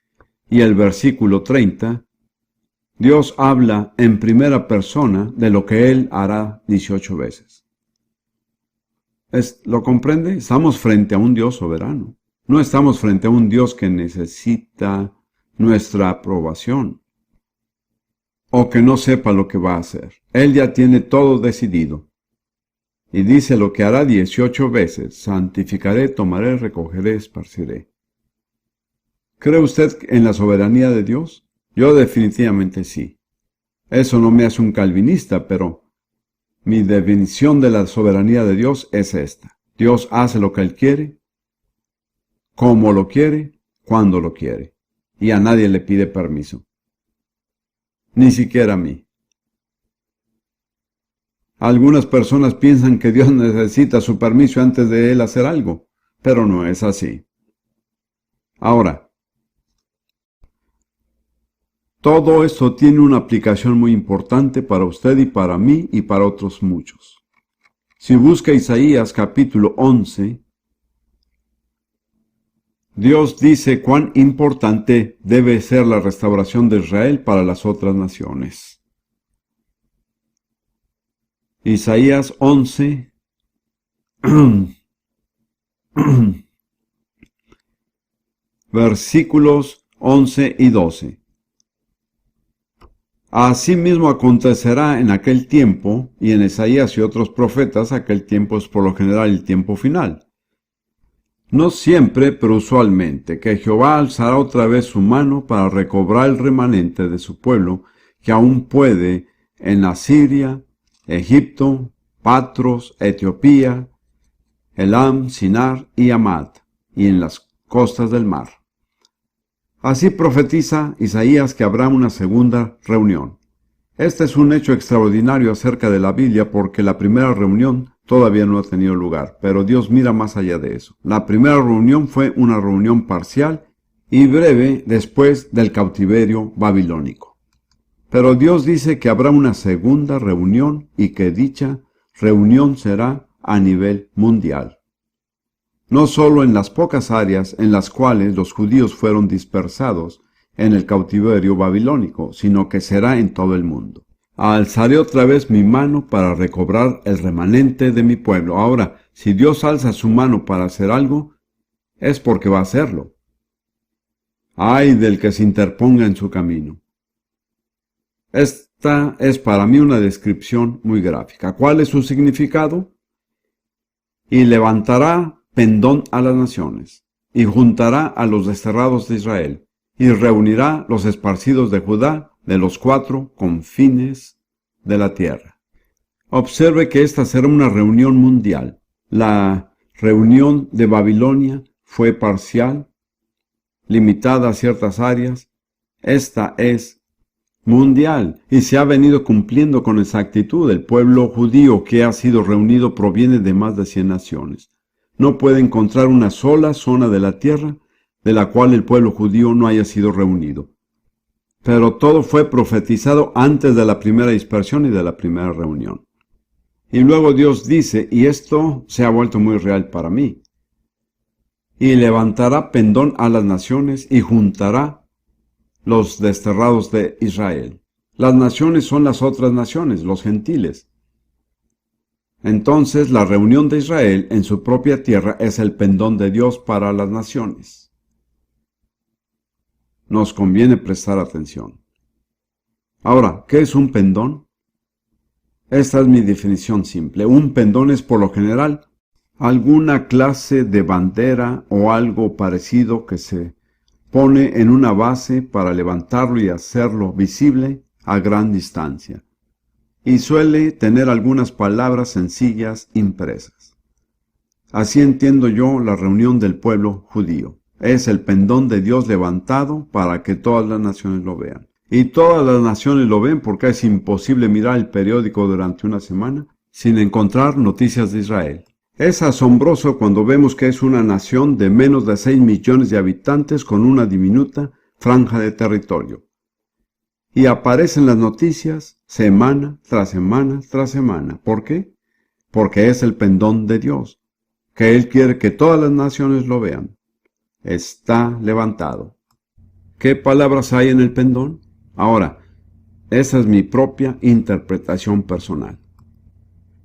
A: y el versículo 30. Dios habla en primera persona de lo que Él hará 18 veces. ¿Lo comprende? Estamos frente a un Dios soberano. No estamos frente a un Dios que necesita nuestra aprobación o que no sepa lo que va a hacer. Él ya tiene todo decidido. Y dice lo que hará 18 veces. Santificaré, tomaré, recogeré, esparciré. ¿Cree usted en la soberanía de Dios? Yo definitivamente sí. Eso no me hace un calvinista, pero mi definición de la soberanía de Dios es esta. Dios hace lo que Él quiere, como lo quiere, cuando lo quiere. Y a nadie le pide permiso. Ni siquiera a mí. Algunas personas piensan que Dios necesita su permiso antes de Él hacer algo, pero no es así. Ahora, todo esto tiene una aplicación muy importante para usted y para mí y para otros muchos. Si busca Isaías capítulo 11, Dios dice cuán importante debe ser la restauración de Israel para las otras naciones. Isaías 11, versículos 11 y 12. Asimismo acontecerá en aquel tiempo, y en Isaías y otros profetas, aquel tiempo es por lo general el tiempo final. No siempre, pero usualmente, que Jehová alzará otra vez su mano para recobrar el remanente de su pueblo, que aún puede en Asiria, Egipto, Patros, Etiopía, Elam, Sinar y Amad, y en las costas del mar. Así profetiza Isaías que habrá una segunda reunión. Este es un hecho extraordinario acerca de la Biblia porque la primera reunión todavía no ha tenido lugar, pero Dios mira más allá de eso. La primera reunión fue una reunión parcial y breve después del cautiverio babilónico. Pero Dios dice que habrá una segunda reunión y que dicha reunión será a nivel mundial. No solo en las pocas áreas en las cuales los judíos fueron dispersados en el cautiverio babilónico, sino que será en todo el mundo. Alzaré otra vez mi mano para recobrar el remanente de mi pueblo. Ahora, si Dios alza su mano para hacer algo, es porque va a hacerlo. Ay del que se interponga en su camino. Esta es para mí una descripción muy gráfica. ¿Cuál es su significado? Y levantará pendón a las naciones, y juntará a los desterrados de Israel, y reunirá los esparcidos de Judá de los 4 confines de la tierra. Observe que esta será una reunión mundial. La reunión de Babilonia fue parcial, limitada a ciertas áreas. Esta es mundial y se ha venido cumpliendo con exactitud. El pueblo judío que ha sido reunido proviene de más de 100 naciones. No puede encontrar una sola zona de la tierra de la cual el pueblo judío no haya sido reunido. Pero todo fue profetizado antes de la primera dispersión y de la primera reunión. Y luego Dios dice, y esto se ha vuelto muy real para mí, y levantará pendón a las naciones y juntará los desterrados de Israel. Las naciones son las otras naciones, los gentiles. Entonces la reunión de Israel en su propia tierra es el pendón de Dios para las naciones. Nos conviene prestar atención. Ahora, ¿qué es un pendón? Esta es mi definición simple. Un pendón es por lo general alguna clase de bandera o algo parecido que se pone en una base para levantarlo y hacerlo visible a gran distancia. Y suele tener algunas palabras sencillas impresas. Así entiendo yo la reunión del pueblo judío. Es el pendón de Dios levantado para que todas las naciones lo vean. Y todas las naciones lo ven porque es imposible mirar el periódico durante una semana sin encontrar noticias de Israel. Es asombroso cuando vemos que es una nación de menos de 6 millones de habitantes con una diminuta franja de territorio. Y aparecen las noticias semana tras semana tras semana. ¿Por qué? Porque es el pendón de Dios, que Él quiere que todas las naciones lo vean. Está levantado. ¿Qué palabras hay en el pendón? Ahora, esa es mi propia interpretación personal.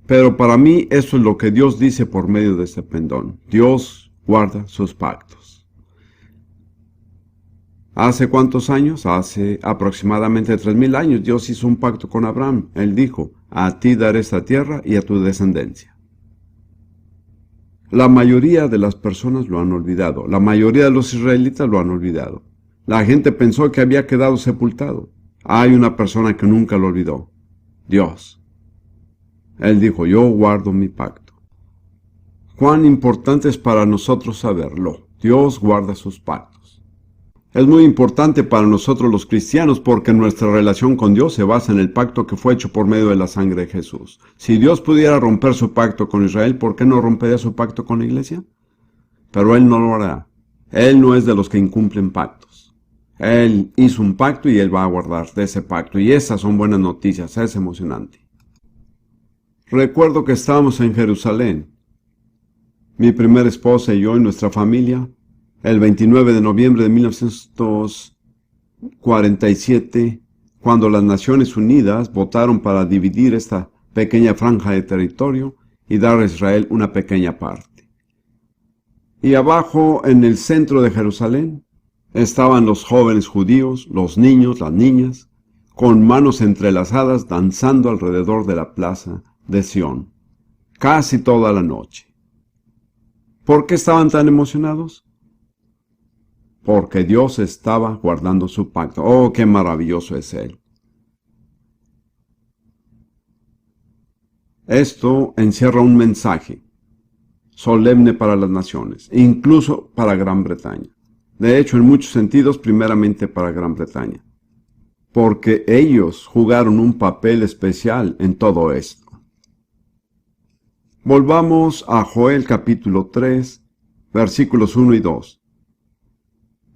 A: Pero para mí eso es lo que Dios dice por medio de este pendón. Dios guarda sus pactos. ¿Hace cuántos años? Hace aproximadamente 3000 años Dios hizo un pacto con Abraham. Él dijo, a ti daré esta tierra y a tu descendencia. La mayoría de las personas lo han olvidado. La mayoría de los israelitas lo han olvidado. La gente pensó que había quedado sepultado. Hay una persona que nunca lo olvidó: Dios. Él dijo: yo guardo mi pacto. Cuán importante es para nosotros saberlo. Dios guarda sus pactos. Es muy importante para nosotros los cristianos porque nuestra relación con Dios se basa en el pacto que fue hecho por medio de la sangre de Jesús. Si Dios pudiera romper su pacto con Israel, ¿por qué no rompería su pacto con la iglesia? Pero Él no lo hará. Él no es de los que incumplen pactos. Él hizo un pacto y Él va a guardar de ese pacto. Y esas son buenas noticias, es emocionante. Recuerdo que estábamos en Jerusalén, mi primera esposa y yo y nuestra familia, el 29 de noviembre de 1947, cuando las Naciones Unidas votaron para dividir esta pequeña franja de territorio y dar a Israel una pequeña parte. Y abajo, en el centro de Jerusalén, estaban los jóvenes judíos, los niños, las niñas, con manos entrelazadas danzando alrededor de la plaza de Sión, casi toda la noche. ¿Por qué estaban tan emocionados? Porque Dios estaba guardando su pacto. ¡Oh, qué maravilloso es Él! Esto encierra un mensaje solemne para las naciones, incluso para Gran Bretaña. De hecho, en muchos sentidos, primeramente para Gran Bretaña, porque ellos jugaron un papel especial en todo esto. Volvamos a Joel capítulo 3, versículos 1 y 2.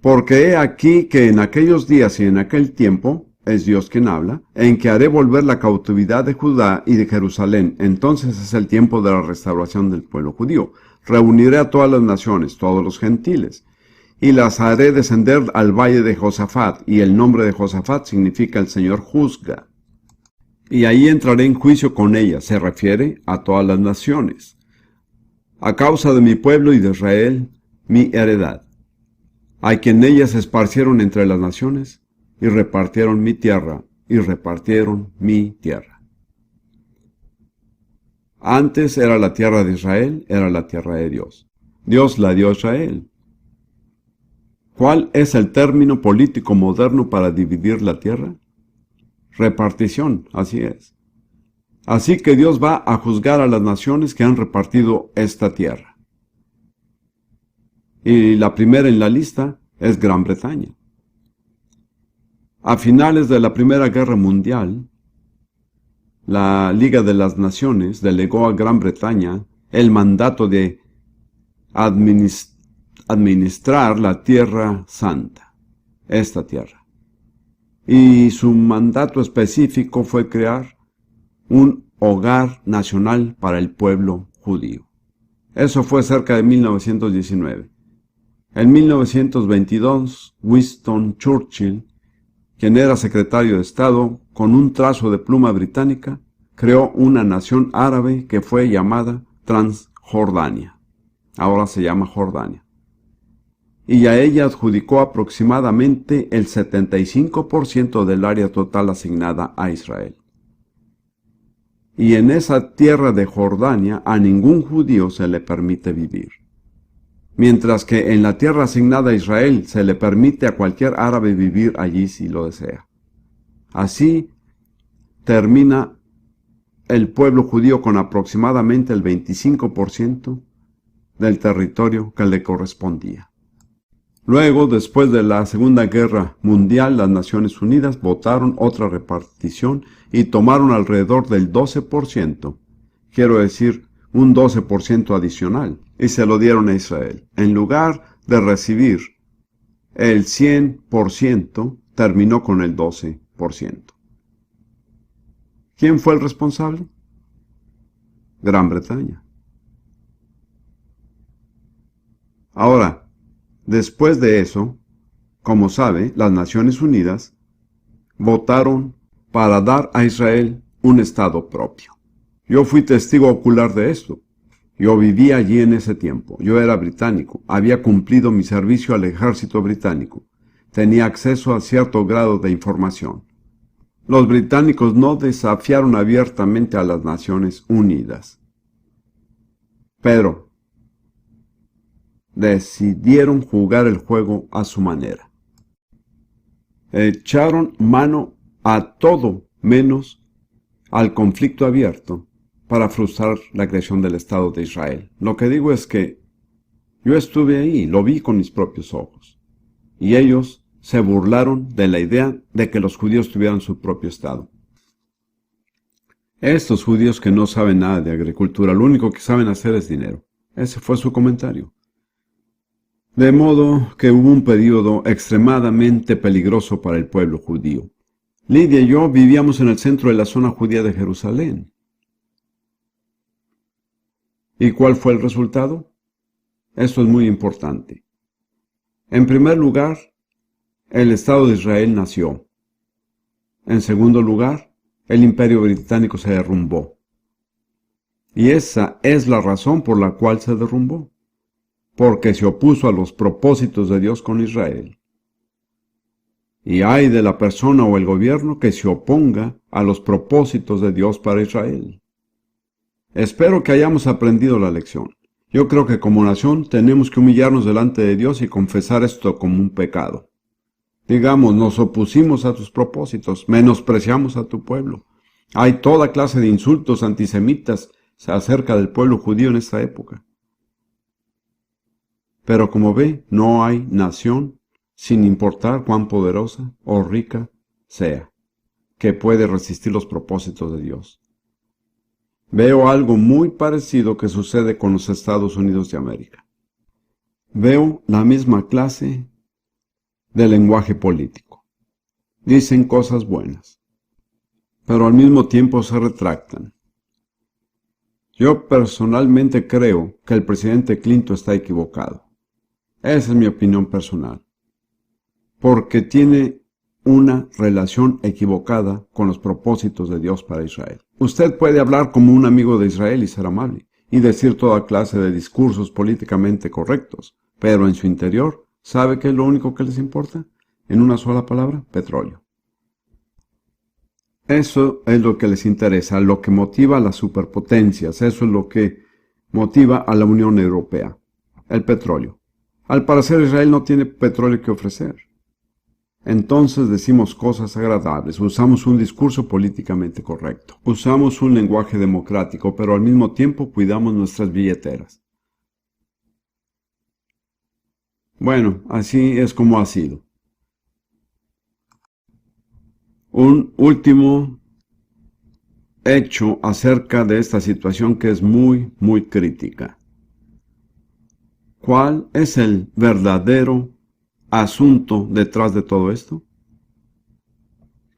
A: Porque he aquí que en aquellos días y en aquel tiempo, es Dios quien habla, en que haré volver la cautividad de Judá y de Jerusalén. Entonces es el tiempo de la restauración del pueblo judío. Reuniré a todas las naciones, todos los gentiles, y las haré descender al valle de Josafat, y el nombre de Josafat significa el Señor juzga. Y ahí entraré en juicio con ellas, se refiere a todas las naciones, a causa de mi pueblo y de Israel, mi heredad, a quien ellas esparcieron entre las naciones, y repartieron mi tierra, y repartieron mi tierra. Antes era la tierra de Israel, era la tierra de Dios. Dios la dio a Israel. ¿Cuál es el término político moderno para dividir la tierra? Repartición, así es. Así que Dios va a juzgar a las naciones que han repartido esta tierra. Y la primera en la lista es Gran Bretaña. A finales de la Primera Guerra Mundial, la Liga de las Naciones delegó a Gran Bretaña el mandato de administrar la Tierra Santa, esta tierra. Y su mandato específico fue crear un hogar nacional para el pueblo judío. Eso fue cerca de 1919. En 1922, Winston Churchill, quien era secretario de Estado, con un trazo de pluma británica, creó una nación árabe que fue llamada Transjordania. Ahora se llama Jordania. Y a ella adjudicó aproximadamente el 75% del área total asignada a Israel. Y en esa tierra de Jordania a ningún judío se le permite vivir. Mientras que en la tierra asignada a Israel se le permite a cualquier árabe vivir allí si lo desea. Así termina el pueblo judío con aproximadamente el 25% del territorio que le correspondía. Luego, después de la Segunda Guerra Mundial, las Naciones Unidas votaron otra repartición y tomaron alrededor del 12%, quiero decir, un 12% adicional, y se lo dieron a Israel. En lugar de recibir el 100%, terminó con el 12%. ¿Quién fue el responsable? Gran Bretaña. Ahora, después de eso, como sabe, las Naciones Unidas votaron para dar a Israel un estado propio. Yo fui testigo ocular de esto. Yo vivía allí en ese tiempo. Yo era británico. Había cumplido mi servicio al ejército británico. Tenía acceso a cierto grado de información. Los británicos no desafiaron abiertamente a las Naciones Unidas, pero decidieron jugar el juego a su manera. Echaron mano a todo menos al conflicto abierto para frustrar la creación del Estado de Israel. Lo que digo es que yo estuve ahí, lo vi con mis propios ojos, y ellos se burlaron de la idea de que los judíos tuvieran su propio Estado. Estos judíos que no saben nada de agricultura, lo único que saben hacer es dinero. Ese fue su comentario. De modo que hubo un periodo extremadamente peligroso para el pueblo judío. Lidia y yo vivíamos en el centro de la zona judía de Jerusalén. ¿Y cuál fue el resultado? Esto es muy importante. En primer lugar, el Estado de Israel nació. En segundo lugar, el Imperio Británico se derrumbó. Y esa es la razón por la cual se derrumbó. Porque se opuso a los propósitos de Dios con Israel. Y ay de la persona o el gobierno que se oponga a los propósitos de Dios para Israel. Espero que hayamos aprendido la lección. Yo creo que como nación tenemos que humillarnos delante de Dios y confesar esto como un pecado. Digamos, nos opusimos a tus propósitos, menospreciamos a tu pueblo. Hay toda clase de insultos antisemitas acerca del pueblo judío en esta época. Pero como ve, no hay nación, sin importar cuán poderosa o rica sea, que puede resistir los propósitos de Dios. Veo algo muy parecido que sucede con los Estados Unidos de América. Veo la misma clase de lenguaje político. Dicen cosas buenas, pero al mismo tiempo se retractan. Yo personalmente creo que el presidente Clinton está equivocado. Esa es mi opinión personal. Porque tiene una relación equivocada con los propósitos de Dios para Israel. Usted puede hablar como un amigo de Israel y ser amable, y decir toda clase de discursos políticamente correctos, pero en su interior, ¿sabe qué es lo único que les importa? En una sola palabra, petróleo. Eso es lo que les interesa, lo que motiva a las superpotencias, eso es lo que motiva a la Unión Europea, el petróleo. Al parecer Israel no tiene petróleo que ofrecer. Entonces decimos cosas agradables, usamos un discurso políticamente correcto, usamos un lenguaje democrático, pero al mismo tiempo cuidamos nuestras billeteras. Bueno, así es como ha sido. Un último hecho acerca de esta situación que es muy crítica. ¿Cuál es el verdadero asunto detrás de todo esto?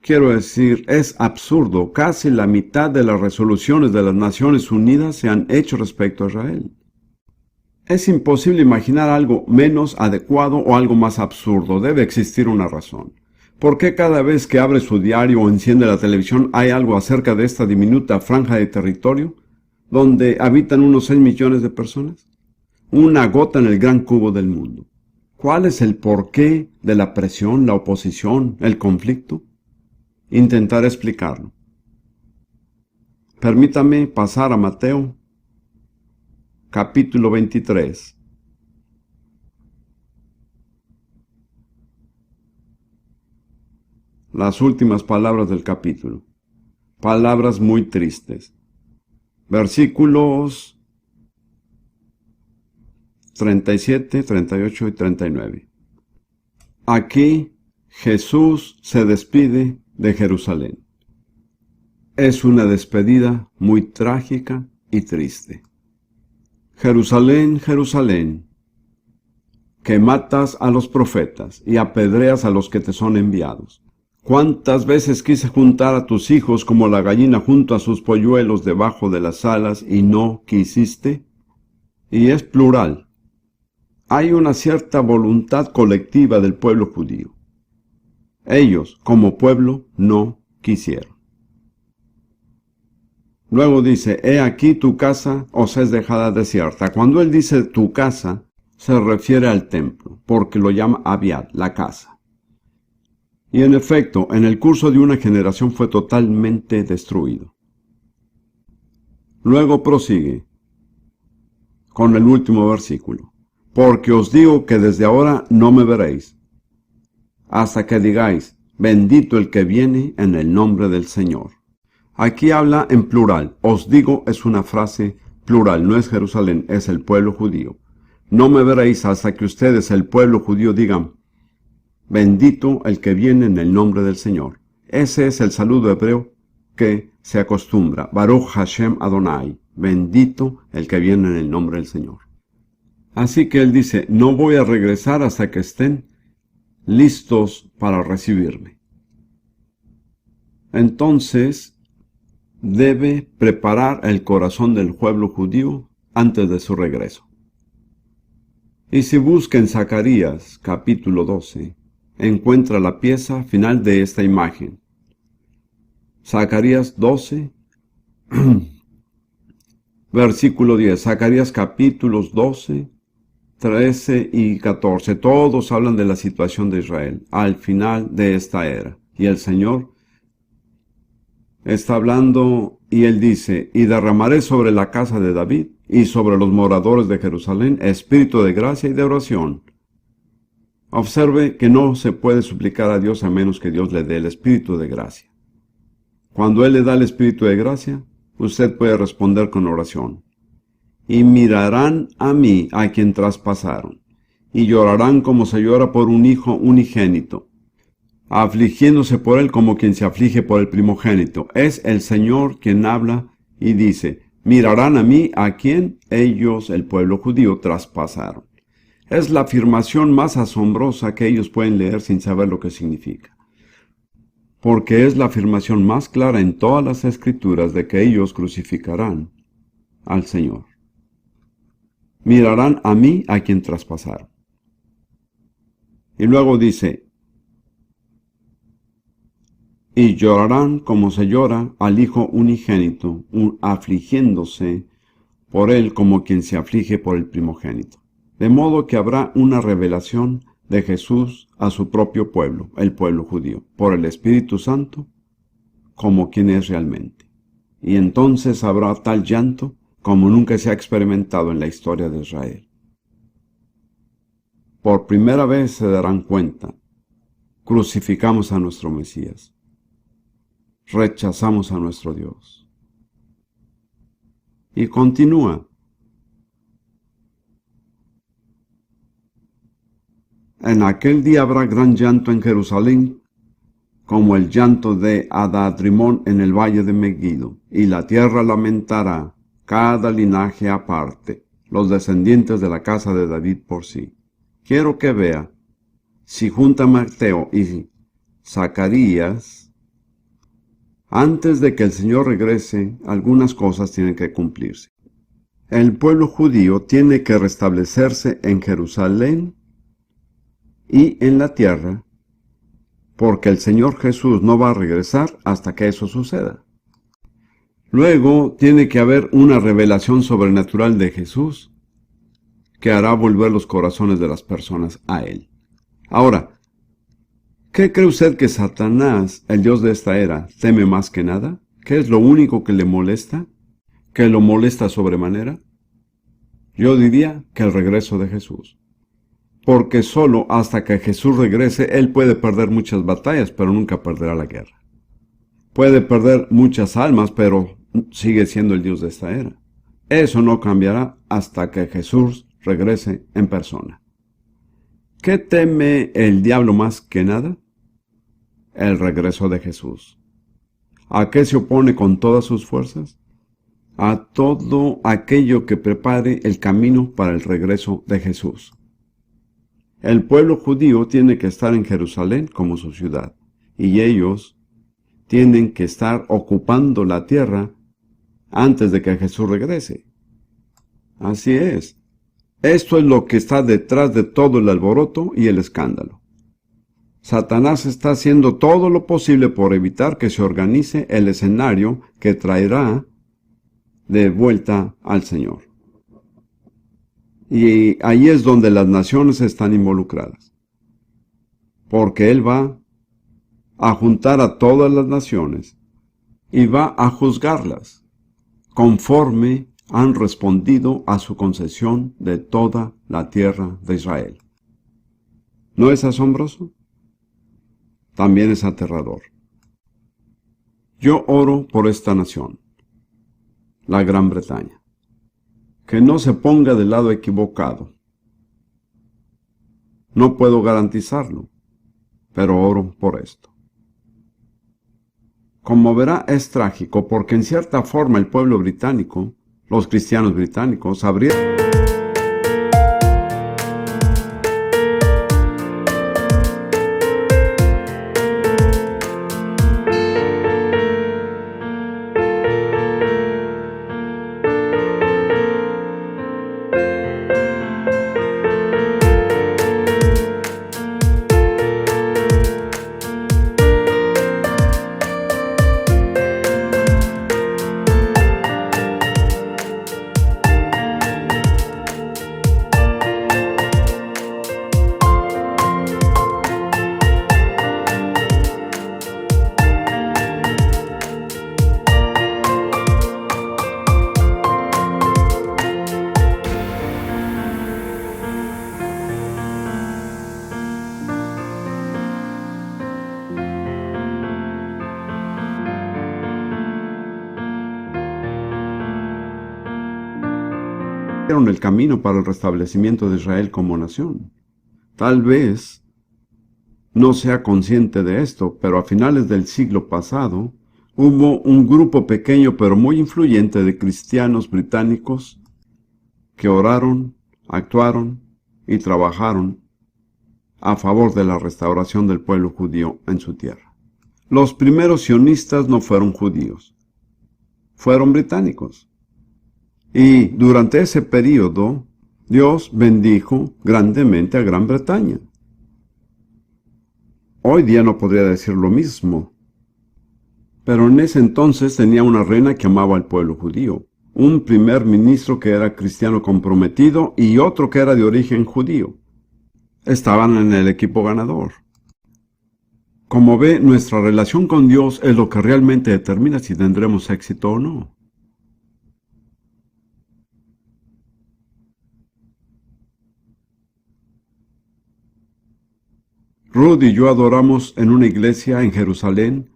A: Quiero decir, es absurdo. Casi la mitad de las resoluciones de las Naciones Unidas se han hecho respecto a Israel. Es imposible imaginar algo menos adecuado o algo más absurdo. Debe existir una razón. ¿Por qué cada vez que abre su diario o enciende la televisión hay algo acerca de esta diminuta franja de territorio donde habitan unos 6 millones de personas? Una gota en el gran cubo del mundo. ¿Cuál es el porqué de la presión, la oposición, el conflicto? Intentaré explicarlo. Permítame pasar a Mateo, capítulo 23. Las últimas palabras del capítulo. Palabras muy tristes. Versículos 37, 38 y 39. Aquí Jesús se despide de Jerusalén. Es una despedida muy trágica y triste. Jerusalén, Jerusalén, que matas a los profetas y apedreas a los que te son enviados. ¿Cuántas veces quise juntar a tus hijos como la gallina junto a sus polluelos debajo de las alas y no quisiste? Y es plural. Hay una cierta voluntad colectiva del pueblo judío. Ellos, como pueblo, no quisieron. Luego dice, he aquí tu casa os es dejada desierta. Cuando él dice tu casa, se refiere al templo, porque lo llama Abiad, la casa. Y en efecto, en el curso de una generación fue totalmente destruido. Luego prosigue con el último versículo. Porque os digo que desde ahora no me veréis, hasta que digáis, Bendito el que viene en el nombre del Señor. Aquí habla en plural. Os digo es una frase plural, no es Jerusalén, es el pueblo judío. No me veréis hasta que ustedes, el pueblo judío, digan, bendito el que viene en el nombre del Señor. Ese es el saludo hebreo que se acostumbra. Baruch Hashem Adonai. Bendito el que viene en el nombre del Señor. Así que él dice, no voy a regresar hasta que estén listos para recibirme. Entonces, debe preparar el corazón del pueblo judío antes de su regreso. Y si busca en Zacarías capítulo 12, encuentra la pieza final de esta imagen. Zacarías 12, versículo 10. Zacarías capítulos 12, 13 y 14. Todos hablan de la situación de Israel al final de esta era. Y el Señor está hablando y él dice, y derramaré sobre la casa de David y sobre los moradores de Jerusalén espíritu de gracia y de oración. Observe que no se puede suplicar a Dios a menos que Dios le dé el espíritu de gracia. Cuando Él le da el espíritu de gracia, usted puede responder con oración. Y mirarán a mí a quien traspasaron, y llorarán como se llora por un hijo unigénito, afligiéndose por él como quien se aflige por el primogénito. Es el Señor quien habla y dice, mirarán a mí a quien ellos, el pueblo judío, traspasaron. Es la afirmación más asombrosa que ellos pueden leer sin saber lo que significa. Porque es la afirmación más clara en todas las Escrituras de que ellos crucificarán al Señor. Mirarán a mí a quien traspasaron. Y luego dice, y llorarán como se llora al hijo unigénito, afligiéndose por él como quien se aflige por el primogénito. De modo que habrá una revelación de Jesús a su propio pueblo, el pueblo judío, por el Espíritu Santo, como quien es realmente. Y entonces habrá tal llanto como nunca se ha experimentado en la historia de Israel. Por primera vez se darán cuenta, crucificamos a nuestro Mesías, rechazamos a nuestro Dios. Y continúa. En aquel día habrá gran llanto en Jerusalén, como el llanto de Adadrimón en el valle de Megiddo, y la tierra lamentará, cada linaje aparte, los descendientes de la casa de David por sí. Quiero que vea, si junta Mateo y Zacarías, antes de que el Señor regrese, algunas cosas tienen que cumplirse. El pueblo judío tiene que restablecerse en Jerusalén y en la tierra, porque el Señor Jesús no va a regresar hasta que eso suceda. Luego tiene que haber una revelación sobrenatural de Jesús que hará volver los corazones de las personas a Él. Ahora, ¿qué cree usted que Satanás, el Dios de esta era, teme más que nada? ¿Qué es lo único que le molesta? ¿Que lo molesta sobremanera? Yo diría que el regreso de Jesús. Porque solo hasta que Jesús regrese, Él puede perder muchas batallas, pero nunca perderá la guerra. Puede perder muchas almas, pero sigue siendo el Dios de esta era. Eso no cambiará hasta que Jesús regrese en persona. ¿Qué teme el diablo más que nada? El regreso de Jesús. ¿A qué se opone con todas sus fuerzas? A todo aquello que prepare el camino para el regreso de Jesús. El pueblo judío tiene que estar en Jerusalén como su ciudad, y ellos tienen que estar ocupando la tierra antes de que Jesús regrese. Así es. Esto es lo que está detrás de todo el alboroto y el escándalo. Satanás está haciendo todo lo posible por evitar que se organice el escenario que traerá de vuelta al Señor. Y ahí es donde las naciones están involucradas. Porque Él va a juntar a todas las naciones y va a juzgarlas conforme han respondido a su concesión de toda la tierra de Israel. ¿No es asombroso? también es aterrador. Yo oro por esta nación, la Gran Bretaña, que no se ponga del lado equivocado. No puedo garantizarlo, pero oro por esto. Como verá, es trágico porque en cierta forma el pueblo británico, los cristianos británicos, abrieron el camino para el restablecimiento de Israel como nación. Tal vez no sea consciente de esto, pero a finales del siglo pasado hubo un grupo pequeño pero muy influyente de cristianos británicos que oraron, actuaron y trabajaron a favor de la restauración del pueblo judío en su tierra. Los primeros sionistas no fueron judíos, fueron británicos. Y durante ese período, Dios bendijo grandemente a Gran Bretaña. Hoy día no podría decir lo mismo, pero en ese entonces tenía una reina que amaba al pueblo judío, un primer ministro que era cristiano comprometido y otro que era de origen judío. Estaban en el equipo ganador. Como ve, nuestra relación con Dios es lo que realmente determina si tendremos éxito o no. Ruth y yo adoramos en una iglesia en Jerusalén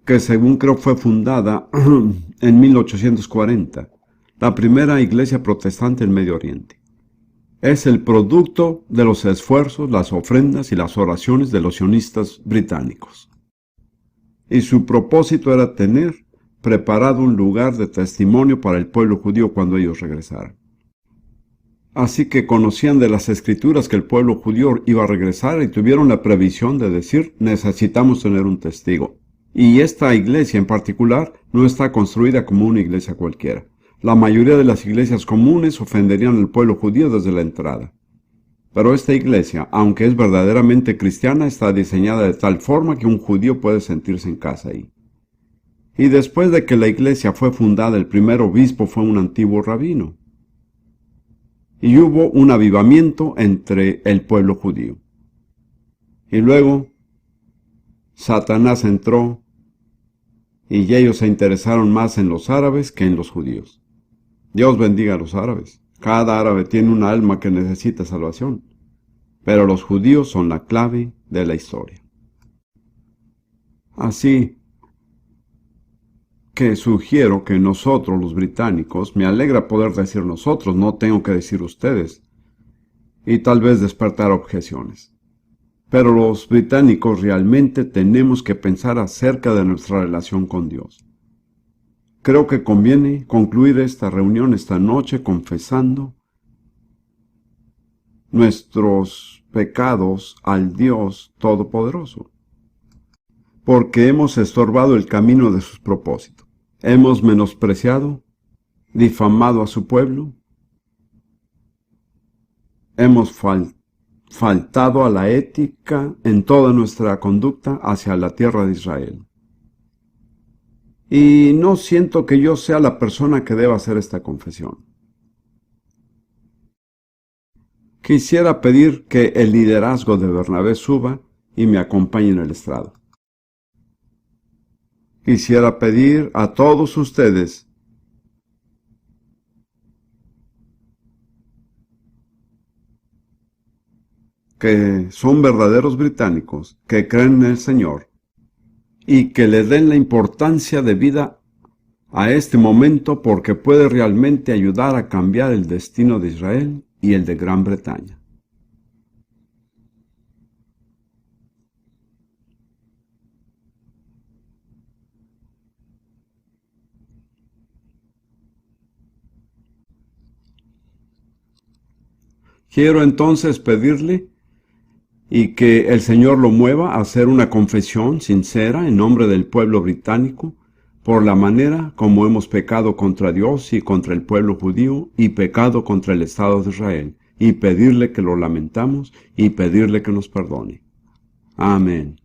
A: que según creo fue fundada en 1840, la primera iglesia protestante en Medio Oriente. Es el producto de los esfuerzos, las ofrendas y las oraciones de los sionistas británicos. Y su propósito era tener preparado un lugar de testimonio para el pueblo judío cuando ellos regresaran. Así que conocían de las escrituras que el pueblo judío iba a regresar y tuvieron la previsión de decir, necesitamos tener un testigo. Y esta iglesia en particular no está construida como una iglesia cualquiera. La mayoría de las iglesias comunes ofenderían al pueblo judío desde la entrada. Pero esta iglesia, aunque es verdaderamente cristiana, está diseñada de tal forma que un judío puede sentirse en casa ahí. Y después de que la iglesia fue fundada, el primer obispo fue un antiguo rabino. Y hubo un avivamiento entre el pueblo judío. Y luego Satanás entró y ellos se interesaron más en los árabes que en los judíos. Dios bendiga a los árabes. Cada árabe tiene un alma que necesita salvación. Pero los judíos son la clave de la historia. Así que sugiero que nosotros, los británicos, me alegra poder decir nosotros, no tengo que decir ustedes, y tal vez despertar objeciones. Pero los británicos realmente tenemos que pensar acerca de nuestra relación con Dios. Creo que conviene concluir esta reunión esta noche confesando nuestros pecados al Dios Todopoderoso, porque hemos estorbado el camino de sus propósitos. Hemos menospreciado, difamado a su pueblo, hemos faltado a la ética en toda nuestra conducta hacia la tierra de Israel. Y no siento que yo sea la persona que deba hacer esta confesión. Quisiera pedir que el liderazgo de Bernabé suba y me acompañe en el estrado. Quisiera pedir a todos ustedes que son verdaderos británicos, que creen en el Señor, y que le den la importancia de vida a este momento porque puede realmente ayudar a cambiar el destino de Israel y el de Gran Bretaña. Quiero entonces pedirle y que el Señor lo mueva a hacer una confesión sincera en nombre del pueblo británico por la manera como hemos pecado contra Dios y contra el pueblo judío y pecado contra el Estado de Israel, y pedirle que lo lamentamos y pedirle que nos perdone. Amén.